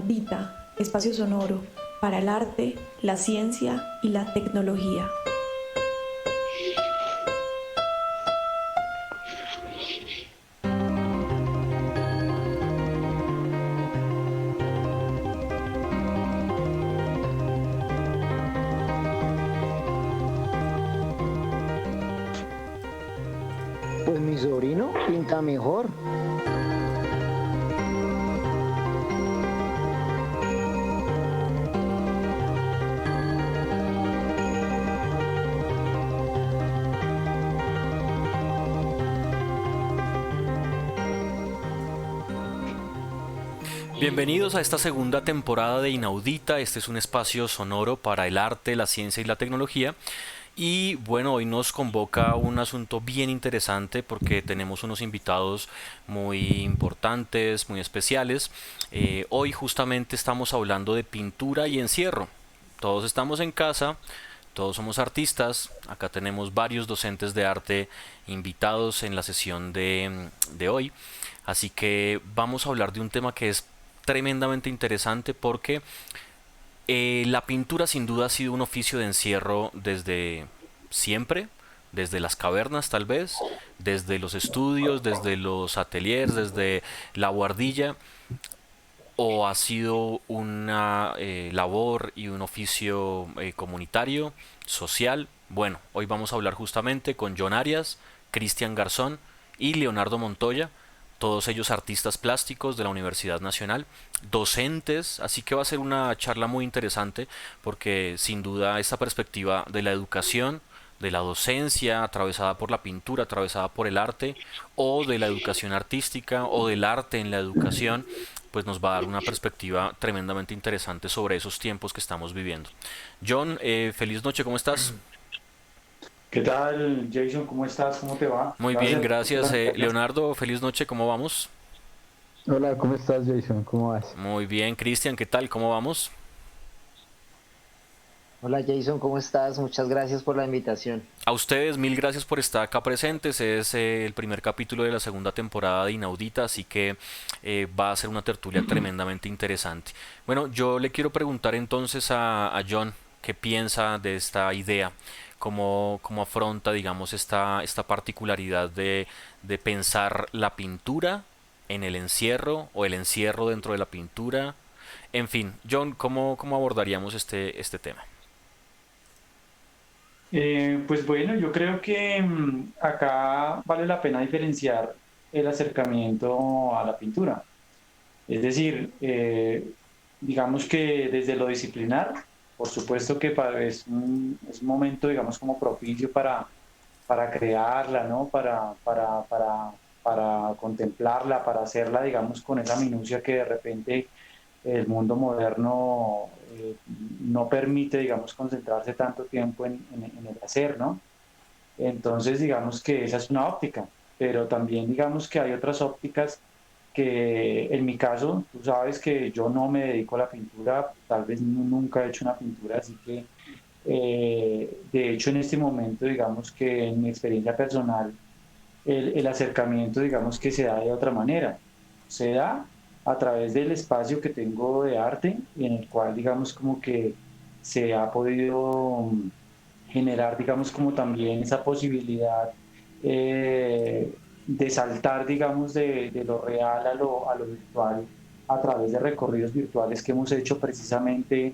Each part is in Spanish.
Inaudita, espacio sonoro para el arte, la ciencia y la tecnología. Pues mi sobrino pinta mejor. Bienvenidos a esta segunda temporada de Inaudita. Este es un espacio sonoro para el arte, la ciencia y la tecnología. Y bueno, hoy nos convoca un asunto bien interesante porque tenemos unos invitados muy importantes, muy especiales. Hoy justamente estamos hablando de pintura y encierro. Todos estamos en casa, todos somos artistas. Acá tenemos varios docentes de arte invitados en la sesión de hoy. Así que vamos a hablar de un tema que es tremendamente interesante porque la pintura sin duda ha sido un oficio de encierro desde siempre, desde las cavernas tal vez, desde los estudios, desde los ateliers, desde la buhardilla, o ha sido una labor y un oficio comunitario, social. Bueno, hoy vamos a hablar justamente con John Arias, Cristian Garzón y Leonardo Montoya, todos ellos artistas plásticos de la Universidad Nacional, docentes, así que va a ser una charla muy interesante porque sin duda esta perspectiva de la educación, de la docencia atravesada por la pintura, atravesada por el arte, o de la educación artística, o del arte en la educación, pues nos va a dar una perspectiva tremendamente interesante sobre esos tiempos que estamos viviendo. John, feliz noche, ¿cómo estás? ¿Qué tal, Jason? ¿Cómo estás? ¿Cómo te va? Muy bien, Gracias por la gracias. invitación. Leonardo, feliz noche, ¿cómo vamos? Hola, ¿cómo estás, Jason? ¿Cómo vas? Muy bien, Cristian, ¿qué tal? ¿Cómo vamos? Hola Jason, ¿cómo estás? Muchas gracias por la invitación. A ustedes, mil gracias por estar acá presentes. Es el primer capítulo de la segunda temporada de Inaudita, así que va a ser una tertulia tremendamente interesante. Bueno, yo le quiero preguntar entonces a John qué piensa de esta idea, cómo afronta, digamos, esta particularidad de pensar la pintura en el encierro o el encierro dentro de la pintura. En fin, John, ¿cómo abordaríamos este tema? Pues bueno, yo creo que acá vale la pena diferenciar el acercamiento a la pintura. Es decir, digamos que desde lo disciplinar, por supuesto que es un momento, digamos, como propicio para crearla, ¿no? Para contemplarla, para hacerla, digamos, con esa minucia que de repente el mundo moderno no permite, digamos, concentrarse tanto tiempo en el hacer, ¿no? Entonces, digamos que esa es una óptica, pero también digamos que hay otras ópticas que en mi caso, tú sabes que yo no me dedico a la pintura, tal vez nunca he hecho una pintura, así que de hecho en este momento, digamos que en mi experiencia personal, el acercamiento, digamos que se da de otra manera. Se da a través del espacio que tengo de arte, en el cual, digamos, como que se ha podido generar, digamos, como también esa posibilidad de saltar, digamos, de lo real a lo virtual a través de recorridos virtuales que hemos hecho precisamente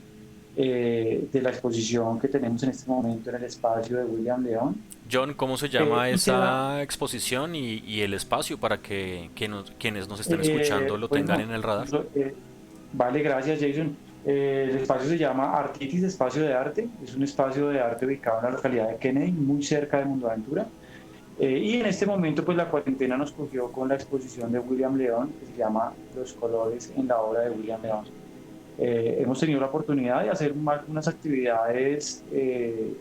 de la exposición que tenemos en este momento en el espacio de William León. John, ¿cómo se llama Y se da, esa exposición y el espacio para quienes nos estén escuchando lo tengan bueno, en el radar? vale, gracias Jason. El espacio se llama Artitis, Espacio de Arte. Es un espacio de arte ubicado en la localidad de Kennedy, muy cerca de Mundo Aventura. Y en este momento, pues la cuarentena nos cogió con la exposición de William León, que se llama Los colores en la obra de William León. Hemos tenido la oportunidad de hacer algunas actividades,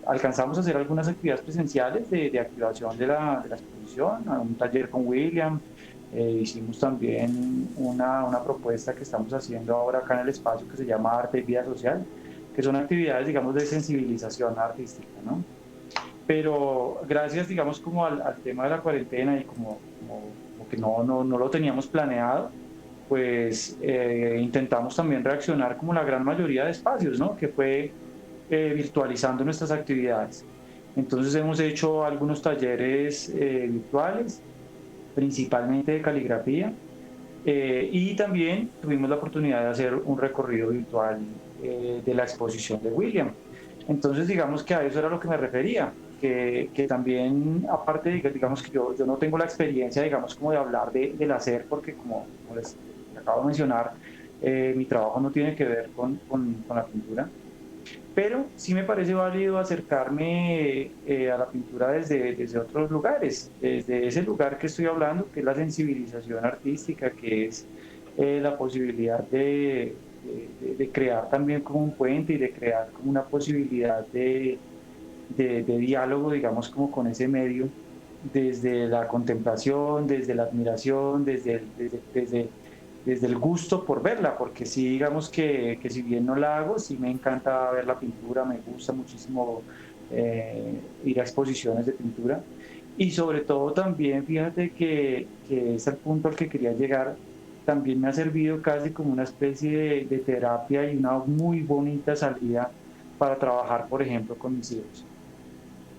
alcanzamos a hacer algunas actividades presenciales de activación de la exposición, un taller con William, hicimos también una propuesta que estamos haciendo ahora acá en el espacio que se llama Arte y Vida Social, que son actividades, digamos, de sensibilización artística, ¿no? Pero gracias, digamos, como al tema de la cuarentena y como que no lo teníamos planeado, pues intentamos también reaccionar como la gran mayoría de espacios, ¿no? Que fue virtualizando nuestras actividades. Entonces hemos hecho algunos talleres virtuales, principalmente de caligrafía, y también tuvimos la oportunidad de hacer un recorrido virtual de la exposición de William. Entonces digamos que a eso era lo que me refería, que también aparte digamos que yo no tengo la experiencia digamos como de hablar del hacer, porque como les acabo de mencionar, mi trabajo no tiene que ver con la pintura, pero sí me parece válido acercarme a la pintura desde otros lugares, desde ese lugar que estoy hablando, que es la sensibilización artística, que es la posibilidad de crear también como un puente y de crear como una posibilidad de diálogo, digamos, como con ese medio, desde la contemplación, desde la admiración, desde el gusto por verla, porque sí, digamos que si bien no la hago, sí me encanta ver la pintura, me gusta muchísimo ir a exposiciones de pintura, y sobre todo también, fíjate que es el punto al que quería llegar, también me ha servido casi como una especie de terapia y una muy bonita salida para trabajar, por ejemplo, con mis hijos.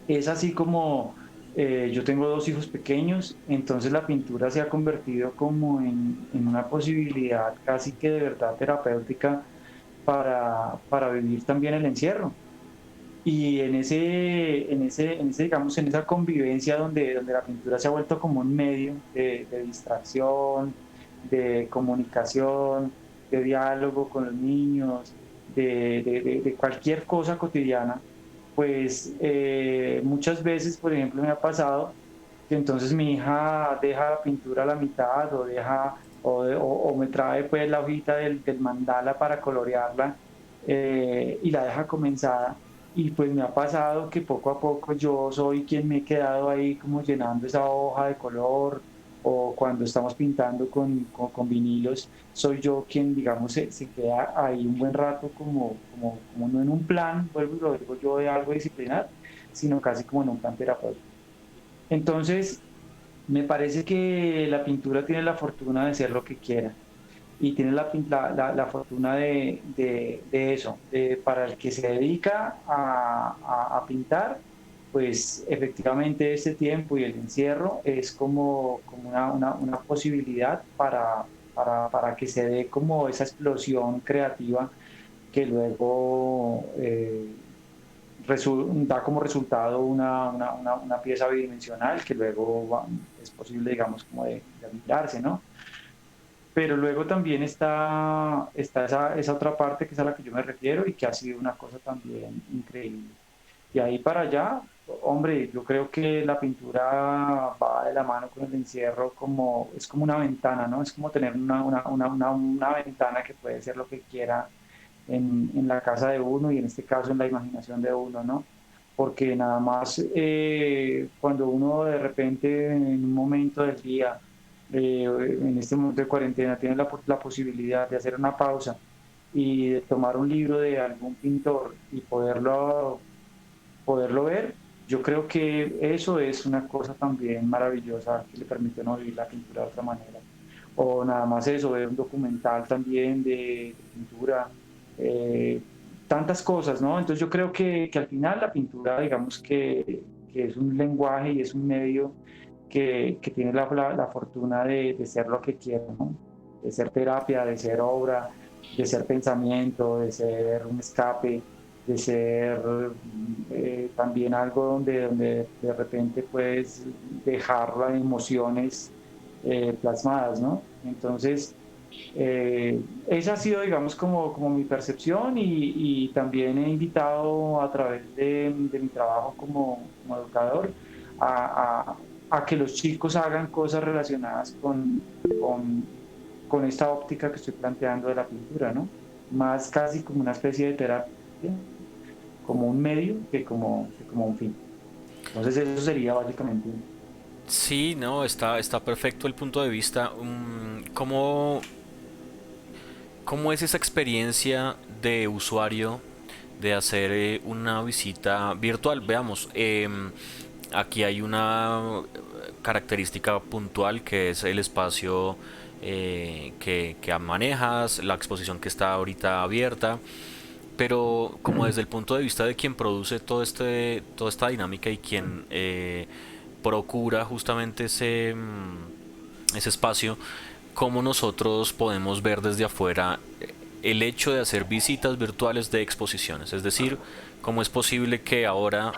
Es así como yo tengo dos hijos pequeños, entonces la pintura se ha convertido como en una posibilidad casi que de verdad terapéutica para vivir también el encierro. Y digamos, en esa convivencia donde la pintura se ha vuelto como un medio de distracción, de comunicación, de diálogo con los niños, de cualquier cosa cotidiana, pues muchas veces, por ejemplo, me ha pasado que entonces mi hija deja la pintura a la mitad o deja o me trae pues la hojita del mandala para colorearla y la deja comenzada. Y pues me ha pasado que poco a poco yo soy quien me he quedado ahí como llenando esa hoja de color, o cuando estamos pintando con vinilos, soy yo quien, digamos, se queda ahí un buen rato como no en un plan, vuelvo y lo digo yo, de algo disciplinar, sino casi como en un plan terapéutico. Entonces, me parece que la pintura tiene la fortuna de ser lo que quiera y tiene la fortuna de eso, para el que se dedica a pintar, pues efectivamente este tiempo y el encierro es como una posibilidad para que se dé como esa explosión creativa que luego da como resultado una pieza bidimensional que luego es posible, digamos, como de admirarse, ¿no? Pero luego también está esa otra parte que es a la que yo me refiero y que ha sido una cosa también increíble. Y ahí para allá, hombre, yo creo que la pintura va de la mano con el encierro, es como una ventana, ¿no? Es como tener una ventana que puede ser lo que quiera en la casa de uno y en este caso en la imaginación de uno, ¿no? Porque nada más cuando uno de repente en un momento del día, en este momento de cuarentena, tiene la posibilidad de hacer una pausa y de tomar un libro de algún pintor y poderlo ver, yo creo que eso es una cosa también maravillosa que le permite a uno vivir la pintura de otra manera. O nada más eso, ver un documental también de pintura, eh, tantas cosas, ¿no? Entonces yo creo que al final la pintura, digamos que es un lenguaje y es un medio que tiene la fortuna de ser lo que quiera, ¿no? De ser terapia, de ser obra, de ser pensamiento, de ser un escape, de ser también algo donde de repente puedes dejar las emociones plasmadas, ¿no? Entonces, esa ha sido, digamos, como mi percepción y también he invitado a través de mi trabajo como educador a, a que los chicos hagan cosas relacionadas con, con esta óptica que estoy planteando de la pintura, ¿no? Más casi como una especie de terapia, como un medio que como un fin. Entonces eso sería básicamente. Sí, no, está perfecto el punto de vista. ¿Cómo es esa experiencia de usuario de hacer una visita virtual? Veamos, aquí hay una característica puntual que es el espacio que manejas, la exposición que está ahorita abierta, pero como desde el punto de vista de quien produce toda esta dinámica y quien procura justamente ese espacio, cómo nosotros podemos ver desde afuera el hecho de hacer visitas virtuales de exposiciones, es decir, cómo es posible que ahora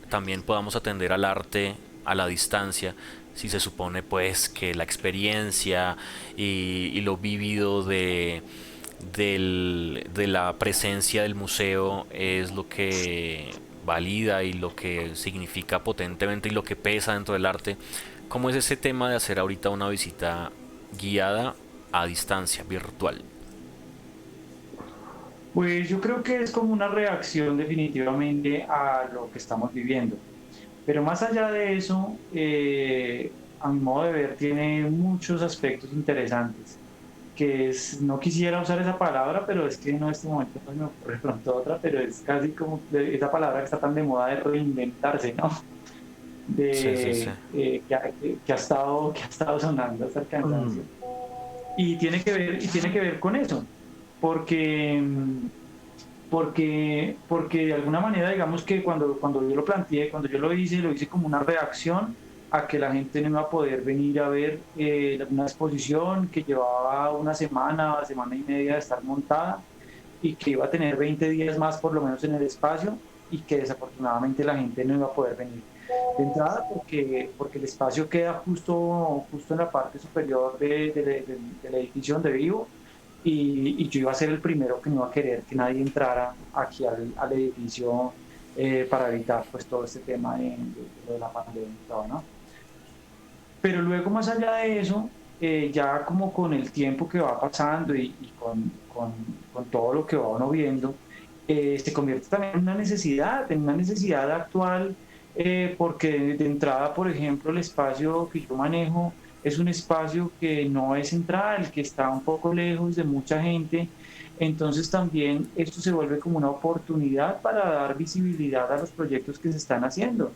también podamos atender al arte a la distancia, si se supone pues que la experiencia y lo vívido de la presencia del museo es lo que valida y lo que significa potentemente y lo que pesa dentro del arte. ¿Cómo es ese tema de hacer ahorita una visita guiada a distancia, virtual? Pues yo creo que es como una reacción definitivamente a lo que estamos viviendo. Pero más allá de eso, a mi modo de ver, tiene muchos aspectos interesantes. Que es, no quisiera usar esa palabra, pero es que no en este momento pues me ocurre pronto otra, pero es casi como esa palabra que está tan de moda de reinventarse, ¿no? Sí, sí, sí. Que ha estado sonando hasta el cansancio. Y tiene que ver con eso, porque, porque de alguna manera, digamos que cuando yo lo planteé, cuando yo lo hice como una reacción a que la gente no iba a poder venir a ver una exposición que llevaba una semana y media de estar montada y que iba a tener 20 días más por lo menos en el espacio y que desafortunadamente la gente no iba a poder venir. De entrada porque el espacio queda justo en la parte superior del edificio donde vivo y yo iba a ser el primero que no iba a querer que nadie entrara aquí al edificio para evitar pues todo este tema de la pandemia y todo, ¿no? Pero luego más allá de eso, ya como con el tiempo que va pasando y con todo lo que va uno viendo, se convierte también en una necesidad actual, porque de entrada, por ejemplo, el espacio que yo manejo es un espacio que no es central, que está un poco lejos de mucha gente. Entonces también esto se vuelve como una oportunidad para dar visibilidad a los proyectos que se están haciendo.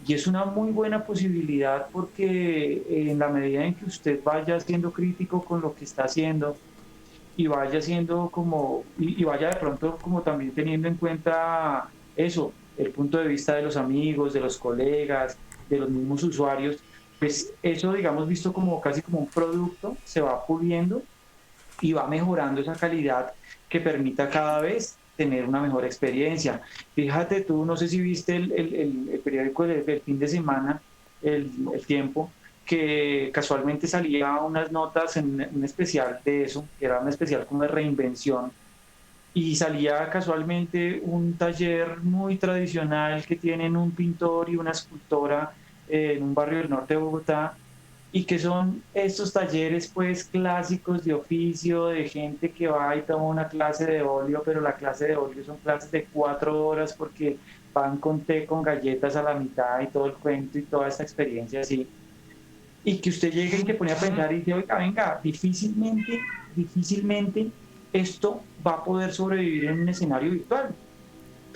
Y es una muy buena posibilidad porque en la medida en que usted vaya siendo crítico con lo que está haciendo y vaya siendo como, y vaya de pronto como también teniendo en cuenta eso, el punto de vista de los amigos, de los colegas, de los mismos usuarios, pues eso, digamos, visto como casi como un producto, se va puliendo y va mejorando esa calidad que permita cada vez tener una mejor experiencia. Fíjate tú, no sé si viste el periódico del fin de semana, el Tiempo, que casualmente salía unas notas en un especial de eso, que era un especial como de reinvención, y salía casualmente un taller muy tradicional que tienen un pintor y una escultora en un barrio del norte de Bogotá, y que son estos talleres pues clásicos de oficio, de gente que va y toma una clase de óleo, pero la clase de óleo son clases de 4 horas porque van con té, con galletas a la mitad y todo el cuento y toda esta experiencia así. Y que usted llegue y que pone a pensar y dice, oiga, venga, difícilmente esto va a poder sobrevivir en un escenario virtual.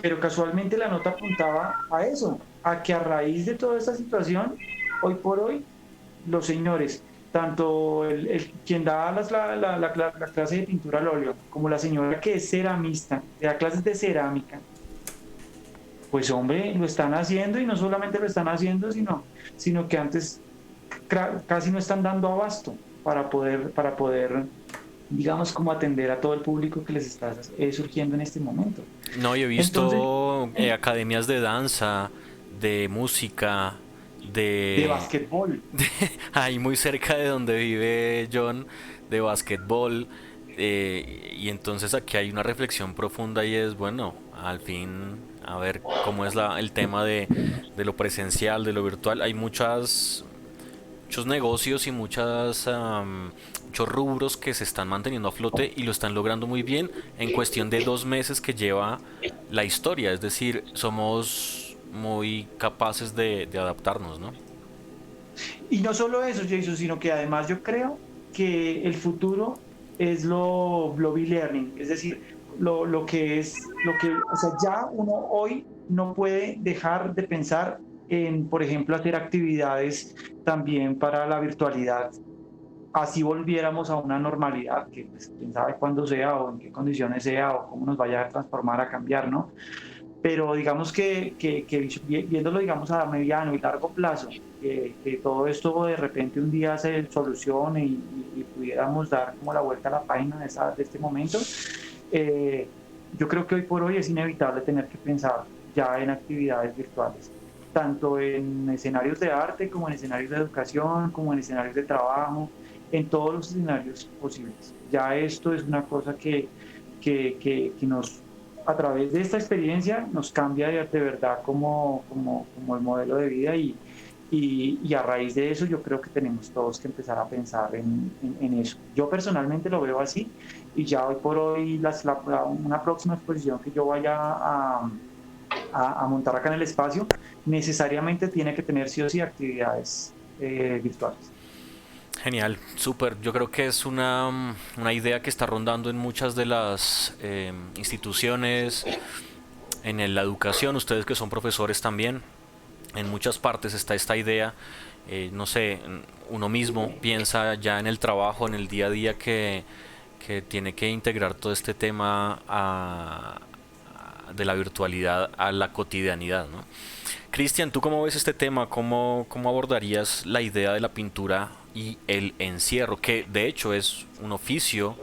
Pero casualmente la nota apuntaba a eso, a que a raíz de toda esta situación, hoy por hoy, los señores, tanto quien da la clase de pintura al óleo, como la señora que es ceramista, que da clases de cerámica, pues hombre, lo están haciendo y no solamente lo están haciendo, sino que antes casi no están dando abasto para poder, digamos, como atender a todo el público que les está surgiendo en este momento. No, yo he Entonces, visto academias de danza, de música, de de, basquetbol. ahí muy cerca de donde vive John, de basquetbol. Y entonces aquí hay una reflexión profunda y es, bueno, al fin, a ver cómo es el tema de lo presencial, de lo virtual. Hay muchos negocios y muchos rubros que se están manteniendo a flote y lo están logrando muy bien en cuestión de 2 meses que lleva la historia. Es decir, somos muy capaces de adaptarnos, ¿no? Y no solo eso, Jason, sino que además yo creo que el futuro es lo be-learning, es decir, lo que es, o sea, ya uno hoy no puede dejar de pensar en, por ejemplo, hacer actividades también para la virtualidad, así volviéramos a una normalidad, que pues, quién sabe cuándo sea o en qué condiciones sea o cómo nos vaya a transformar, a cambiar, ¿no? Pero digamos que viéndolo, digamos, a mediano y largo plazo, que todo esto de repente un día se solucione y pudiéramos dar como la vuelta a la página de este momento, eh, yo creo que hoy por hoy es inevitable tener que pensar ya en actividades virtuales, tanto en escenarios de arte como en escenarios de educación, como en escenarios de trabajo, en todos los escenarios posibles. Ya esto es una cosa que nos, a través de esta experiencia, nos cambia de verdad como el modelo de vida y a raíz de eso yo creo que tenemos todos que empezar a pensar en eso. Yo personalmente lo veo así y ya hoy por hoy una próxima exposición que yo vaya a montar acá en el espacio necesariamente tiene que tener sí o sí actividades virtuales. Genial, súper. Yo creo que es una idea que está rondando en muchas de las instituciones, la educación, ustedes que son profesores también. En muchas partes está esta idea, no sé, uno mismo piensa ya en el trabajo, en el día a día que tiene que integrar todo este tema de la virtualidad a la cotidianidad, ¿no? Cristian, ¿tú cómo ves este tema? ¿Cómo abordarías la idea de la pintura y el encierro? Que de hecho es un oficio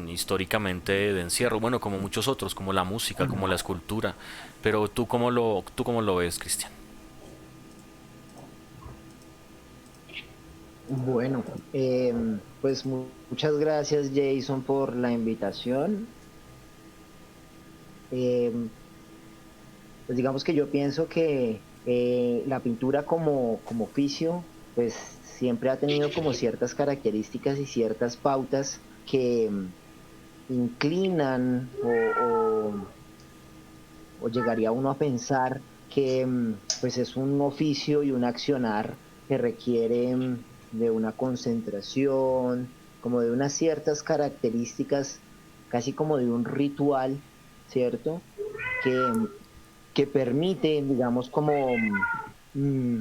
históricamente de encierro, bueno, como muchos otros, como la música, como la escultura. Pero ¿tú cómo lo ves, Cristian? Bueno, pues muchas gracias Jason por la invitación. Em, pues digamos que yo pienso que la pintura como oficio, pues siempre ha tenido como ciertas características y ciertas pautas que inclinan o llegaría uno a pensar que pues es un oficio y un accionar que requiere de una concentración, como de unas ciertas características, casi como de un ritual, ¿cierto? Que, que permite, digamos, como mm,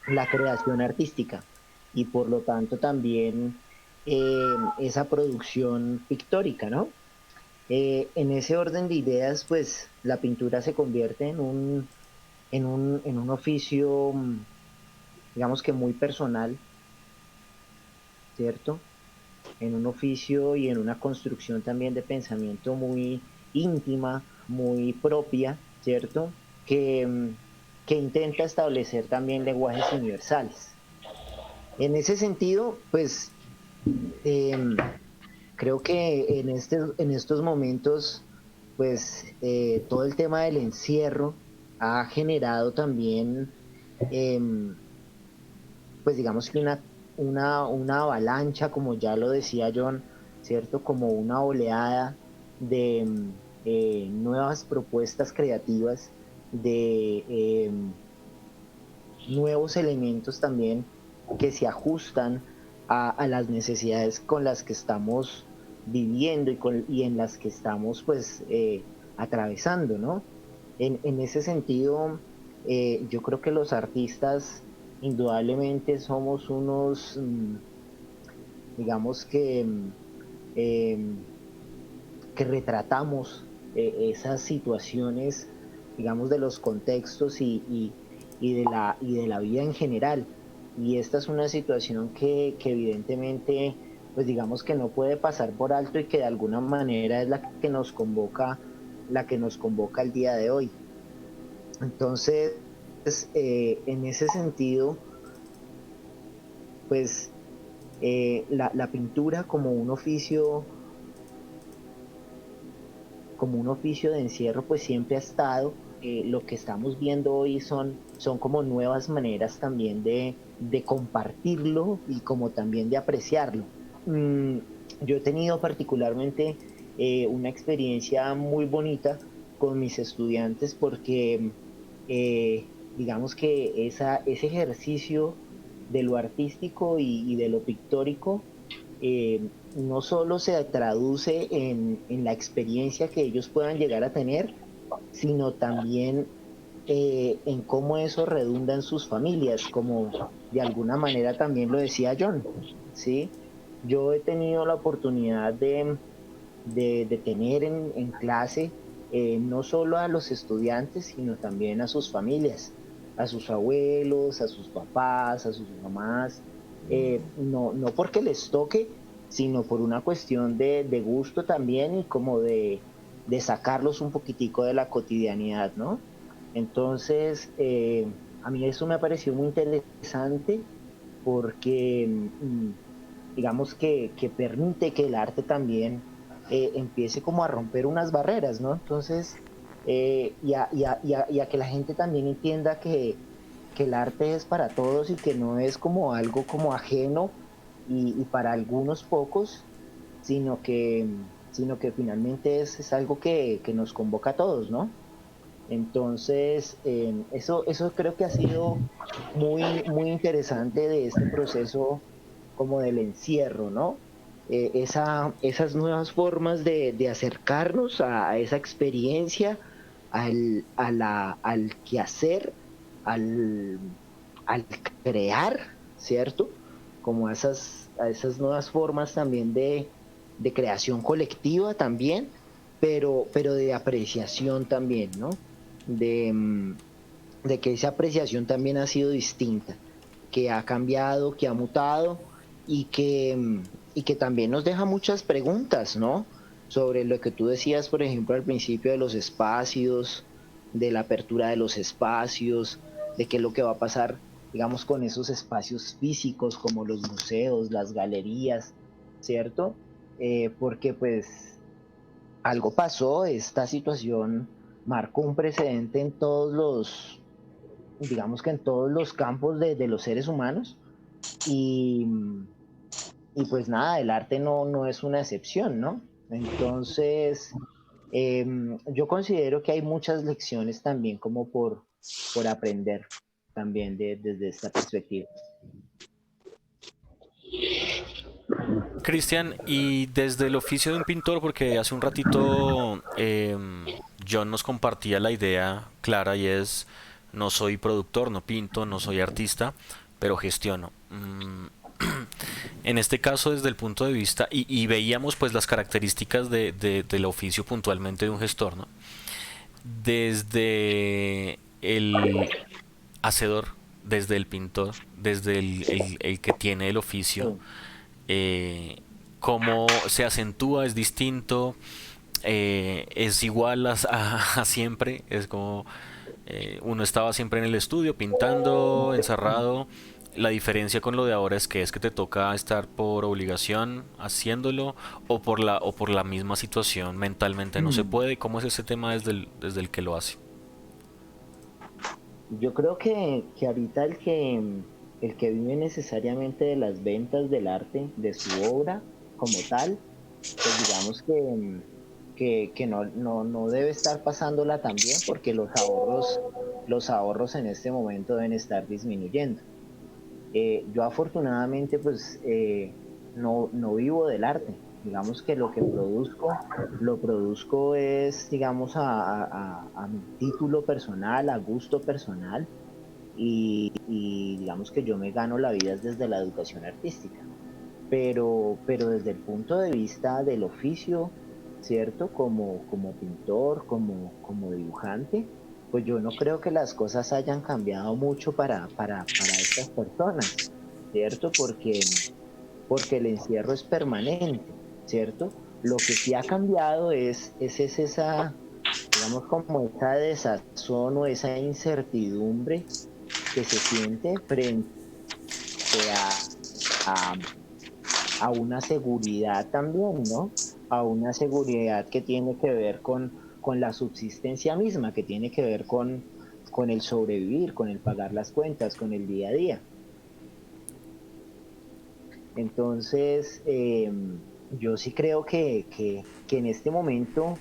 la creación artística y por lo tanto también esa producción pictórica, ¿no? En ese orden de ideas, pues la pintura se convierte en un oficio, digamos que muy personal, ¿cierto? En un oficio y en una construcción también de pensamiento muy íntima, muy propia, ¿cierto? Que, que intenta establecer también lenguajes universales. En ese sentido, pues eh, creo que en estos momentos, pues todo el tema del encierro ha generado también, eh, pues digamos que una avalancha, como ya lo decía John, ¿cierto? Como una oleada de nuevas propuestas creativas, de nuevos elementos también que se ajustan a las necesidades con las que estamos viviendo y en las que estamos pues atravesando, ¿no? En ese sentido, yo creo que los artistas indudablemente somos unos, digamos eh, que retratamos esas situaciones, digamos, de los contextos y de la vida en general. Y esta es una situación que evidentemente, pues digamos que no puede pasar por alto y que de alguna manera es la que nos convoca el día de hoy. Entonces, en ese sentido, pues la pintura como un oficio de encierro, pues siempre ha estado. Lo que estamos viendo hoy son como nuevas maneras también de compartirlo y como también de apreciarlo. Mm, yo he tenido particularmente una experiencia muy bonita con mis estudiantes porque digamos que ese ejercicio de lo artístico y de lo pictórico no solo se traduce en la experiencia que ellos puedan llegar a tener, sino también en cómo eso redunda en sus familias, como de alguna manera también lo decía John, ¿sí? yo he tenido la oportunidad de tener en clase no solo a los estudiantes, sino también a sus familias, a sus abuelos, a sus papás, a sus mamás, no porque les toque, sino por una cuestión de gusto también y como de sacarlos un poquitico de la cotidianidad, ¿no? Entonces, a mí eso me ha parecido muy interesante porque digamos que permite que el arte también empiece como a romper unas barreras, ¿no? Entonces, y a que la gente también entienda que el arte es para todos y que no es como algo como ajeno y para algunos pocos, sino que, sino que finalmente es algo que nos convoca a todos, ¿no? Entonces, eso creo que ha sido muy interesante de este proceso como del encierro, ¿no? Esas nuevas formas de acercarnos a esa experiencia, al quehacer, al, al crear, ¿cierto? Como a esas nuevas formas también de creación colectiva también, pero de apreciación también, ¿no? De, de que esa apreciación también ha sido distinta, que ha cambiado, que ha mutado y que también nos deja muchas preguntas, ¿no? Sobre lo que tú decías, por ejemplo, al principio de los espacios, de la apertura de los espacios, de qué es lo que va a pasar, digamos, con esos espacios físicos como los museos, las galerías, ¿cierto? Porque pues algo pasó, esta situación marcó un precedente en todos los, digamos que en todos los campos de los seres humanos y, y pues nada, el arte no es una excepción, ¿no? Entonces, yo considero que hay muchas lecciones también como por aprender también desde esta perspectiva. Cristian, y desde el oficio de un pintor, porque hace un ratito John nos compartía la idea clara y es, no soy productor, no pinto, no soy artista, pero gestiono. En este caso, desde el punto de vista, y veíamos pues las características del oficio puntualmente de un gestor, ¿no? Desde el hacedor, desde el pintor, desde el que tiene el oficio, Sí. eh, cómo se acentúa es distinto, es igual a siempre, es como uno estaba siempre en el estudio pintando, encerrado. La diferencia con lo de ahora es que te toca estar por obligación haciéndolo o por la misma situación mentalmente no se puede. ¿Cómo es ese tema desde el que lo hace? Yo creo que ahorita el que vive necesariamente de las ventas del arte, de su obra como tal, pues digamos que no debe estar pasándola tan bien porque los ahorros en este momento deben estar disminuyendo. Yo afortunadamente pues no vivo del arte. Digamos que lo que lo produzco es, digamos, a mi título personal, a gusto personal, y digamos que yo me gano la vida desde la educación artística. Pero desde el punto de vista del oficio, ¿cierto? Como pintor, como dibujante, pues yo no creo que las cosas hayan cambiado mucho para estas personas, ¿cierto? Porque el encierro es permanente, ¿cierto? Lo que sí ha cambiado es esa, digamos, como esa desazón o esa incertidumbre que se siente frente a, a una seguridad también, ¿no? A una seguridad que tiene que ver con la subsistencia misma, que tiene que ver con el sobrevivir, con el pagar las cuentas, con el día a día. Entonces, yo sí creo que en este momento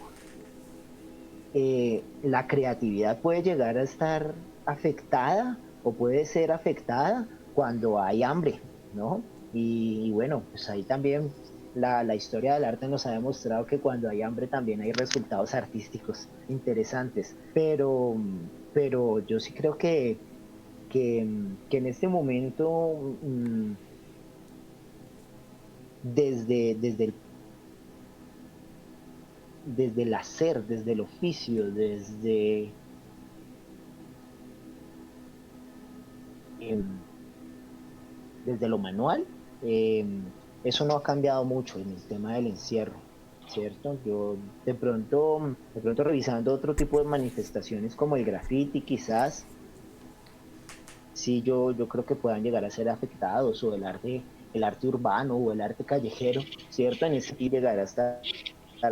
la creatividad puede llegar a estar afectada o puede ser afectada cuando hay hambre, ¿no? Y bueno, pues ahí también la historia del arte nos ha demostrado que cuando hay hambre también hay resultados artísticos interesantes. Pero yo sí creo que en este momento desde desde el hacer, desde el oficio, em, desde lo manual, eso no ha cambiado mucho en el tema del encierro, ¿cierto? Yo de pronto revisando otro tipo de manifestaciones como el graffiti, quizás, sí yo creo que puedan llegar a ser afectados, o el arte urbano o el arte callejero, ¿cierto? En ese sí llegar a estar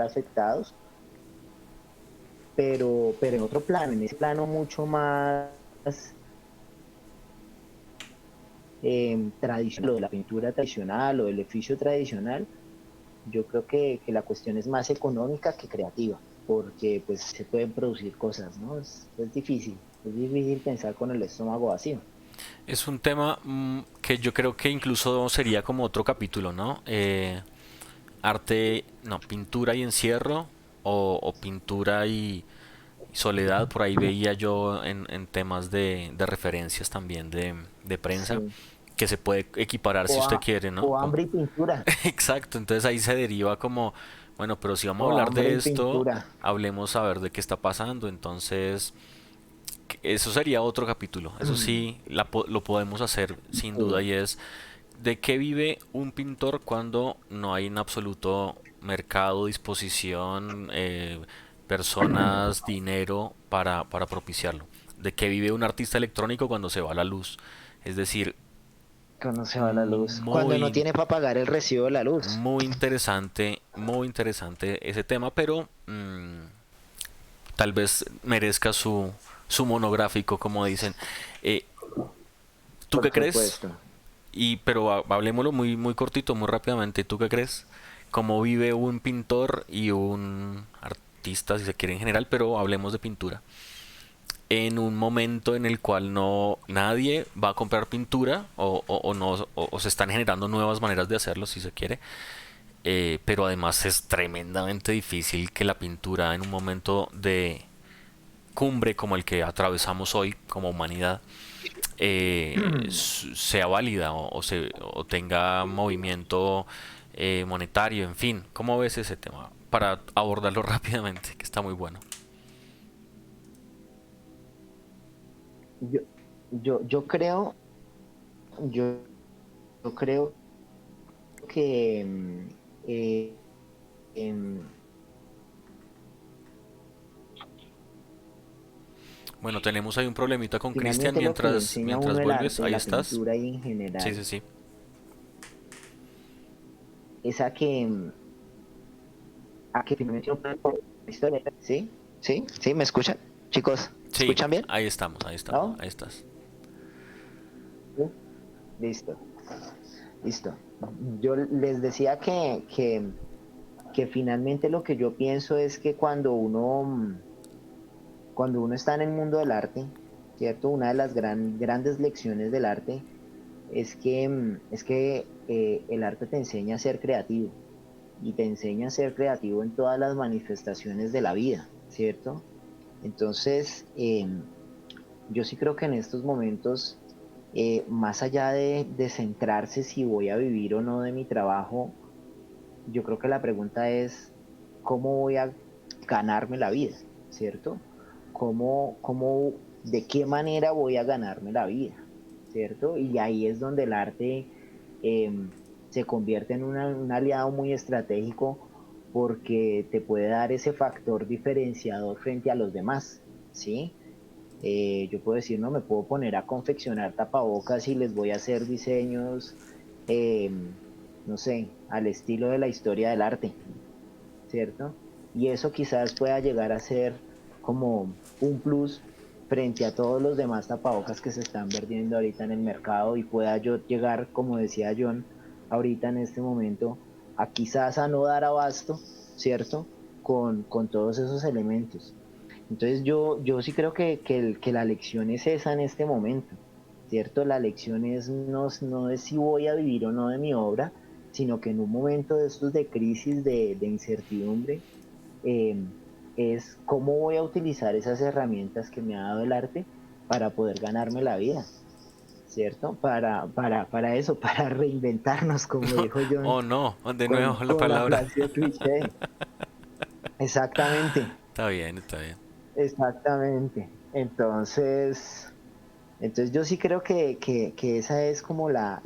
afectados, pero en otro plano, en ese plano mucho más tradicional, o de la pintura tradicional o del oficio tradicional, yo creo que la cuestión es más económica que creativa, porque pues se pueden producir cosas, ¿no? Es difícil pensar con el estómago vacío. Es un tema que yo creo que incluso sería como otro capítulo, ¿no? Arte, no, pintura y encierro, o pintura y soledad, por ahí veía yo en temas de referencias también de prensa, Sí. que se puede equiparar si O, usted quiere, ¿no? o hambre y pintura, Exacto, entonces ahí se deriva como, bueno, pero si vamos a o hablar hambre de y esto, pintura. hablemos a ver de qué está pasando, entonces eso sería otro capítulo, eso sí, lo podemos hacer sin duda, Sí. y es de qué vive un pintor cuando no hay en absoluto mercado, disposición, personas, dinero para propiciarlo. De qué vive un artista electrónico cuando se va la luz. Es decir, Cuando se va la luz. Cuando no muy tiene para pagar el recibo de la luz. muy interesante ese tema, pero tal vez merezca su monográfico, como dicen. Eh, ¿Tú Por qué crees? supuesto. Pero hablemoslo muy cortito, muy rápidamente. ¿Tú qué crees? ¿Cómo vive un pintor y un artista, si se quiere en general, pero hablemos de pintura? En un momento en el cual no nadie va a comprar pintura o no o se están generando nuevas maneras de hacerlo, si se quiere, pero además es tremendamente difícil que la pintura en un momento de cumbre como el que atravesamos hoy como humanidad sea válida o tenga movimiento monetario, en fin. ¿Cómo ves ese tema? Para abordarlo rápidamente, que está muy bueno. Yo, yo creo, yo, yo creo que em, Bueno, tenemos ahí un problemita con Cristian finalmente lo que le enseña a uno mientras el vuelves. arte, Ahí la estás. pintura y en Sí, general, sí, sí. es a que finalmente uno puede por la historia. ¿Sí? ¿Sí? ¿Sí? ¿Me escuchan? Chicos, ¿me Sí, escuchan bien? ahí estamos, ahí estamos, ¿No? ahí estás. ¿Sí? Listo, listo. Yo les decía que finalmente lo que yo pienso es que cuando uno está en el mundo del arte, ¿cierto? Una de las grandes lecciones del arte es que el arte te enseña a ser creativo, y te enseña a ser creativo en todas las manifestaciones de la vida, ¿cierto? Entonces, yo sí creo que en estos momentos, más allá de centrarse si voy a vivir o no de mi trabajo, yo creo que la pregunta es, ¿cómo voy a ganarme la vida? ¿Cierto? De qué manera voy a ganarme la vida? ¿Cierto? Y ahí es donde el arte eh, se convierte en un aliado muy estratégico, porque te puede dar ese factor diferenciador frente a los demás, ¿sí? Yo puedo decir, no, me puedo poner a confeccionar tapabocas y les voy a hacer diseños, eh, no sé, al estilo de la historia del arte, ¿cierto? Y eso quizás pueda llegar a ser como un plus frente a todos los demás tapabocas que se están vendiendo ahorita en el mercado, y pueda yo llegar, como decía John, ahorita en este momento, a quizás a no dar abasto, ¿cierto? Con todos esos elementos. Entonces yo sí creo que la lección es esa en este momento, ¿cierto? La lección es no es si voy a vivir o no de mi obra, sino que en un momento de estos de crisis, de incertidumbre, eh, es cómo voy a utilizar esas herramientas que me ha dado el arte para poder ganarme la vida, ¿cierto? Para eso, para reinventarnos, como dijo John, Oh no, de nuevo la con la palabra. frase cliché. Exactamente, Está bien, está bien. exactamente. Entonces yo sí creo que esa es como la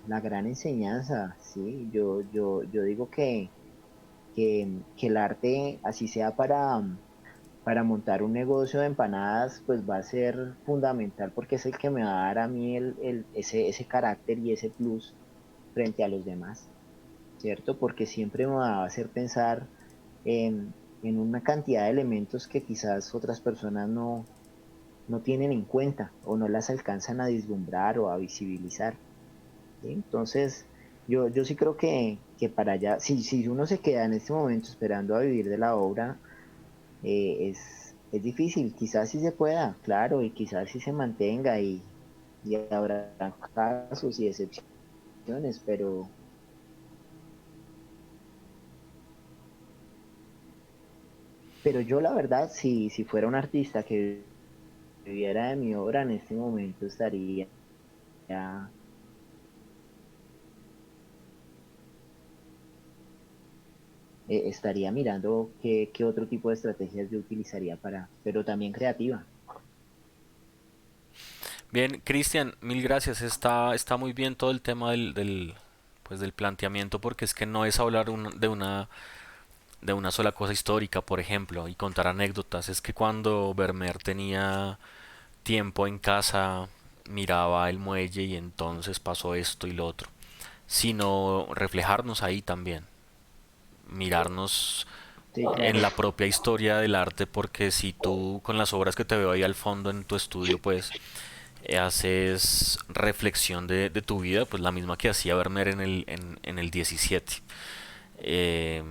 gran enseñanza, ¿sí? Yo digo que el arte, así sea para montar un negocio de empanadas, pues va a ser fundamental porque es el que me va a dar a mí ese carácter y ese plus frente a los demás, ¿cierto? Porque siempre me va a hacer pensar en una cantidad de elementos que quizás otras personas no tienen en cuenta o no las alcanzan a vislumbrar o a visibilizar, ¿sí? Entonces, yo sí creo que para allá, si uno se queda en este momento esperando a vivir de la obra, es difícil, quizás sí se pueda, claro, y quizás sí se mantenga y habrá casos y excepciones, pero yo la verdad, si fuera un artista que viviera de mi obra, en este momento estaría mirando qué otro tipo de estrategias yo utilizaría pero también creativa. Bien, Cristian, mil gracias. Está muy bien todo el tema pues del planteamiento, porque es que no es hablar de una sola cosa histórica, por ejemplo, y contar anécdotas. Es que cuando Vermeer tenía tiempo en casa, miraba el muelle y entonces pasó esto y lo otro, sino reflejarnos ahí también, mirarnos Sí, claro. en la propia historia del arte, porque si tú con las obras que te veo ahí al fondo en tu estudio, pues haces reflexión de tu vida, pues la misma que hacía Vermeer en el 17, eh,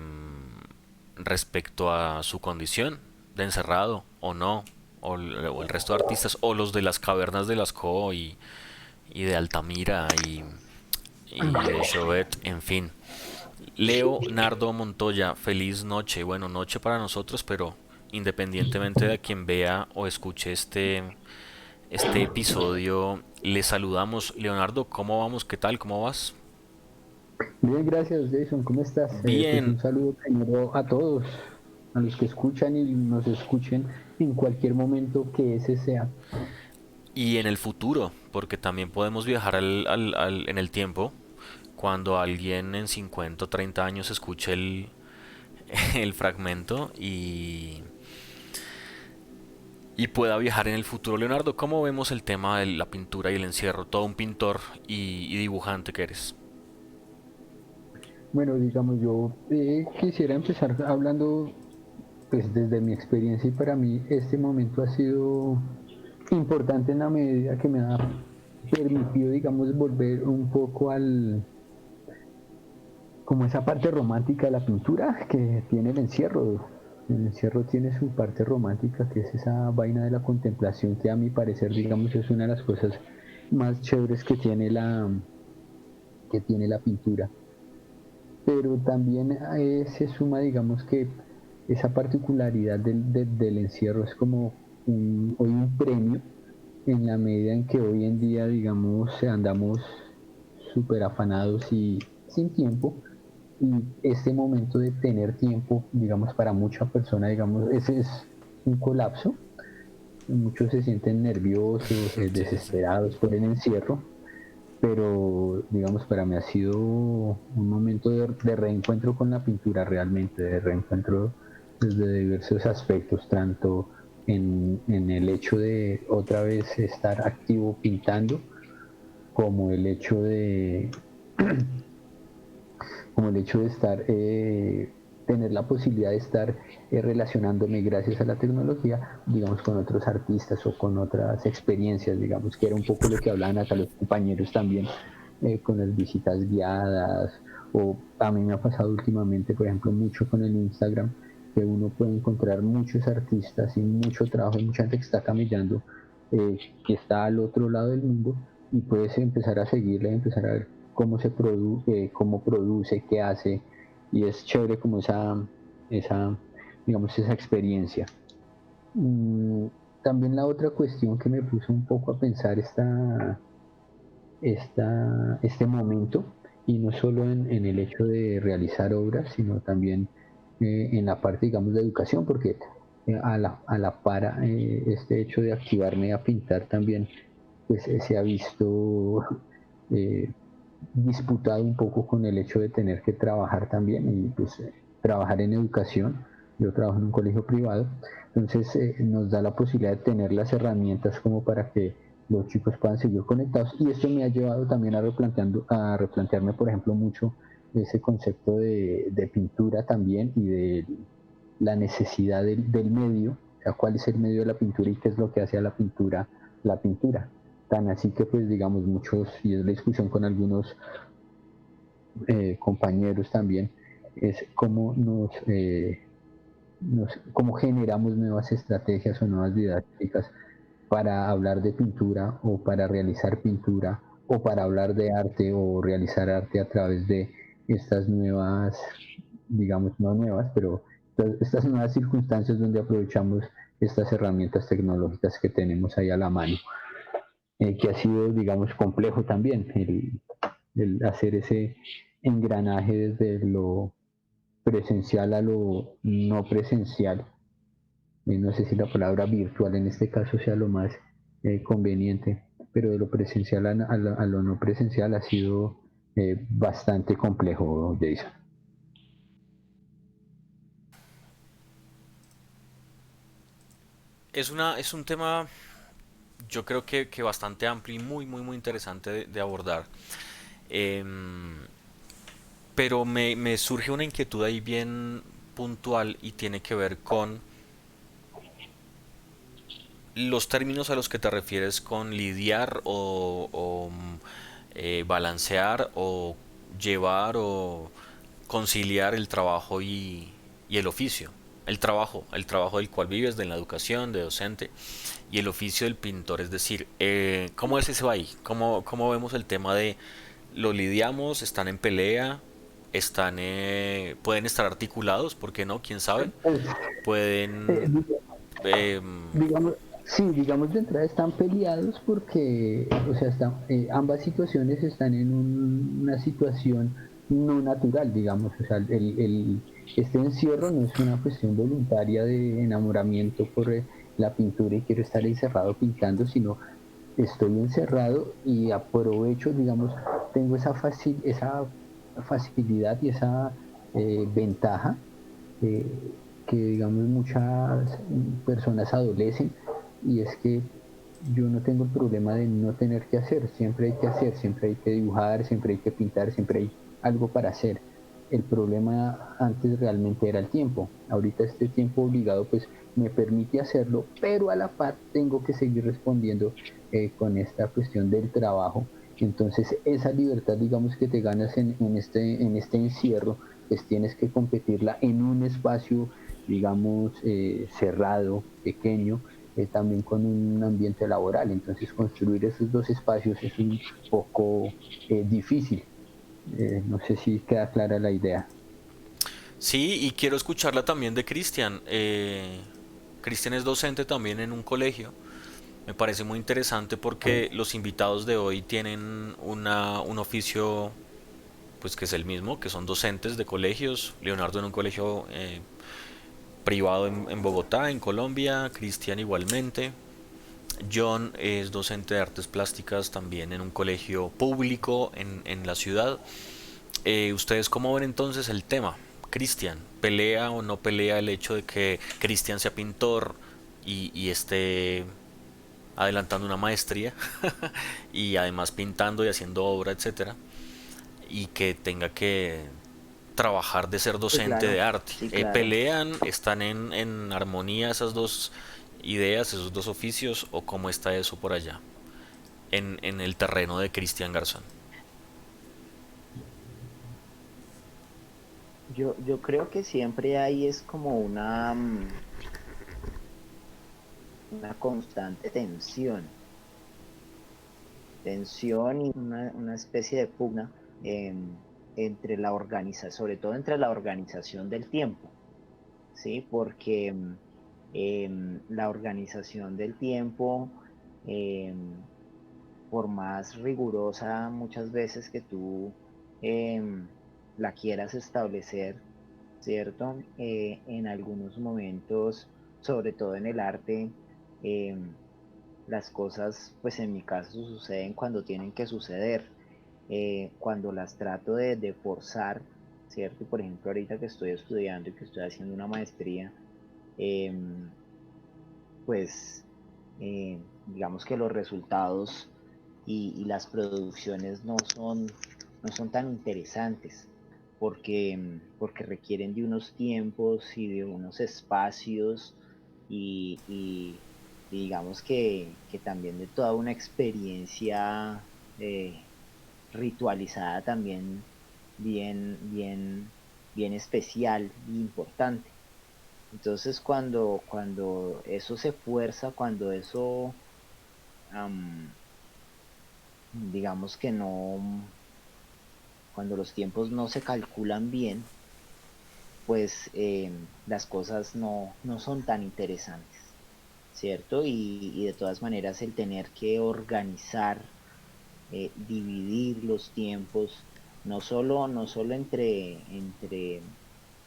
respecto a su condición de encerrado o no, o el resto de artistas, o los de las cavernas de Lascaux y de Altamira y de Chauvet, en fin. Leonardo Montoya, feliz noche. Bueno, noche para nosotros, pero independientemente de quien vea o escuche este episodio, le saludamos. Leonardo, ¿cómo vamos? ¿Qué tal? ¿Cómo vas? Bien, gracias Jason, ¿cómo estás? Pues Bien. un saludo primero a todos, a los que escuchan y nos escuchen en cualquier momento que ese sea. Y en el futuro, porque también podemos viajar en el tiempo, cuando alguien en 50 o 30 años escuche el fragmento y pueda viajar en el futuro. Leonardo, ¿cómo vemos el tema de la pintura y el encierro? Todo un pintor y dibujante que eres. Bueno, digamos, yo quisiera empezar hablando pues desde mi experiencia y para mí este momento ha sido importante en la medida que me ha permitido, digamos, volver un poco como esa parte romántica de la pintura que tiene el encierro. El encierro tiene su parte romántica, que es esa vaina de la contemplación, que a mi parecer, digamos, es una de las cosas más chéveres que tiene la pintura. Pero también se suma, digamos, que esa particularidad del encierro es como hoy un premio en la medida en que hoy en día, digamos, andamos súper afanados y sin tiempo. Y este momento de tener tiempo, digamos, para mucha persona, digamos, ese es un colapso. Muchos se sienten nerviosos, Sí, sí, sí. desesperados por el encierro, pero digamos, para mí ha sido un momento de reencuentro con la pintura realmente, de reencuentro desde diversos aspectos, tanto en el hecho de otra vez estar activo pintando, como el hecho de como el hecho de estar, tener la posibilidad de estar relacionándome gracias a la tecnología, digamos, con otros artistas o con otras experiencias, digamos, que era un poco lo que hablaban acá los compañeros también, con las visitas guiadas, o a mí me ha pasado últimamente, por ejemplo, mucho con el Instagram, que uno puede encontrar muchos artistas y mucho trabajo y mucha gente que está caminando, que está al otro lado del mundo, y puedes empezar a seguirle, empezar a ver cómo se produce, cómo produce, qué hace, y es chévere como esa digamos, esa experiencia. Mm, También la otra cuestión que me puso un poco a pensar este momento, y no solo en el hecho de realizar obras, sino también en la parte, digamos, de educación, porque a la par este hecho de activarme a pintar también, pues se ha visto eh, disputado un poco con el hecho de tener que trabajar también y pues trabajar en educación. Yo trabajo en un colegio privado, entonces nos da la posibilidad de tener las herramientas como para que los chicos puedan seguir conectados, y esto me ha llevado también a replantearme, por ejemplo, mucho ese concepto de pintura también, y de la necesidad del medio, o sea, cuál es el medio de la pintura y qué es lo que hace a la pintura. Tan así que, pues, digamos, muchos, y es la discusión con algunos compañeros también, es cómo cómo generamos nuevas estrategias o nuevas didácticas para hablar de pintura, o para realizar pintura, o para hablar de arte o realizar arte a través de estas nuevas, digamos, no nuevas, pero estas nuevas circunstancias donde aprovechamos estas herramientas tecnológicas que tenemos ahí a la mano, que ha sido, digamos, complejo también el hacer ese engranaje desde lo presencial a lo no presencial. No sé si la palabra virtual en este caso sea lo más conveniente, pero de lo presencial a lo no presencial ha sido bastante complejo, Jason. Es un tema, yo creo que bastante amplio y muy interesante de abordar. Em, pero me surge una inquietud ahí bien puntual y tiene que ver con los términos a los que te refieres con lidiar o balancear o llevar o conciliar el trabajo y el oficio. El trabajo del cual vives, de la educación, de docente, y el oficio del pintor. Es decir, ¿cómo es eso ahí? ¿Cómo vemos el tema de lo lidiamos? ¿Están en pelea? ¿Pueden estar articulados? ¿Por qué no? ¿Quién sabe? Pues, eh, Pueden... eh, digamos, sí, digamos, de entrada están peleados porque, o sea, ambas situaciones están en una situación no natural, digamos, o sea, este encierro no es una cuestión voluntaria de enamoramiento por la pintura y quiero estar encerrado pintando, sino estoy encerrado y aprovecho, digamos, tengo esa facilidad y esa ventaja eh, que, digamos, muchas personas adolecen, y es que yo no tengo el problema de no tener que hacer, siempre hay que hacer, siempre hay que dibujar, siempre hay que pintar, siempre hay algo para hacer. El problema antes realmente era el tiempo. Ahorita este tiempo obligado pues me permite hacerlo, pero a la par tengo que seguir respondiendo con esta cuestión del trabajo. Entonces esa libertad, digamos, que te ganas en este encierro, pues tienes que competirla en un espacio, digamos, cerrado, pequeño, también con un ambiente laboral. Entonces construir esos dos espacios es un poco difícil. No sé si queda clara la idea. sí, y quiero escucharla también de Cristian. Cristian es docente también en un colegio. Me parece muy interesante porque los invitados de hoy tienen un oficio pues que es el mismo, que son docentes de colegios. Leonardo en un colegio privado en Bogotá, en Colombia, Cristian igualmente. John es docente de artes plásticas también en un colegio público en la ciudad. ¿Ustedes cómo ven entonces el tema? Cristian, ¿pelea o no pelea el hecho de que Cristian sea pintor y esté adelantando una maestría y además pintando y haciendo obra, etcétera, y que tenga que trabajar de ser Sí, docente claro, de arte? sí, claro. ¿Pelean? ¿Están en armonía esas dos ideas, esos dos oficios, o cómo está eso por allá en el terreno de Cristian Garzón? Yo creo que siempre hay es como una constante tensión y una especie de pugna entre la organización, sobre todo entre la organización del tiempo, ¿sí? Porque la organización del tiempo, em, por más rigurosa muchas veces que tú em, la quieras establecer, ¿cierto? En algunos momentos, sobre todo en el arte, em, las cosas, pues en mi caso, suceden cuando tienen que suceder. Cuando las trato de forzar, ¿cierto? Por ejemplo, ahorita que estoy estudiando y que estoy haciendo una maestría, em, pues digamos que los resultados y las producciones no son tan interesantes porque requieren de unos tiempos y de unos espacios y digamos que también de toda una experiencia ritualizada también bien especial e importante. Entonces cuando eso se fuerza, cuando eso, am, digamos que no, cuando los tiempos no se calculan bien, pues las cosas no son tan interesantes, ¿cierto? Y de todas maneras el tener que organizar, dividir los tiempos, no solo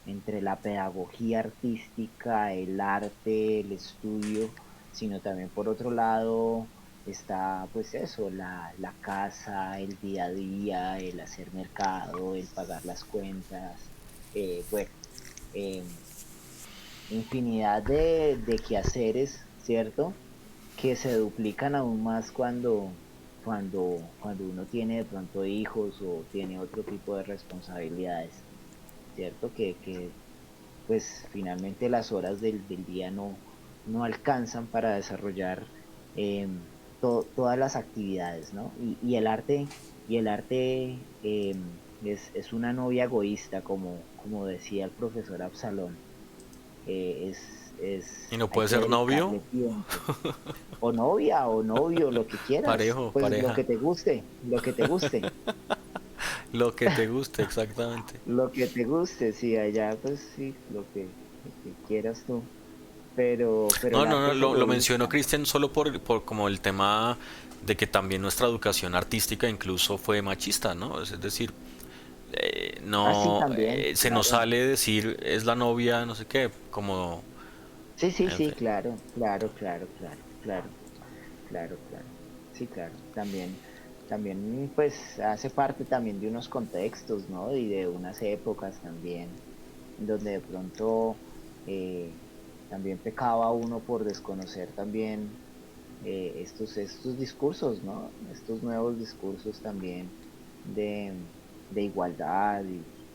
entre la pedagogía artística, el arte, el estudio, sino también por otro lado está pues eso, la casa, el día a día, el hacer mercado, el pagar las cuentas, bueno, eh, infinidad de quehaceres, ¿cierto? Que se duplican aún más cuando uno tiene de pronto hijos o tiene otro tipo de responsabilidades, ¿cierto? Que pues finalmente las horas del día no alcanzan para desarrollar todas las actividades, ¿no? Y el arte es una novia egoísta, como decía el profesor Absalón. ¿Y no Hay puede que ser novio? dedicarle tiempo. O novia o novio, lo que quieras, Parejo, pues lo pareja. que te guste, lo que te guste. Lo que te guste, exactamente. Lo que te guste, sí, allá pues sí, lo que quieras tú. Pero No, el no, arte no, es lo mencionó egoísta. Cristian solo por como el tema de que también nuestra educación artística incluso fue machista, ¿no? Es decir, Ah, sí, no, también, se nos claro. sale decir es la novia, no sé qué, como, Sí, sí, en sí, fin. claro, claro, claro, claro, claro, claro, claro. Sí, claro. También, pues, hace parte también de unos contextos, ¿no? Y de unas épocas también, en donde de pronto eh, también pecaba uno por desconocer también estos discursos, ¿no? Estos nuevos discursos también de, de igualdad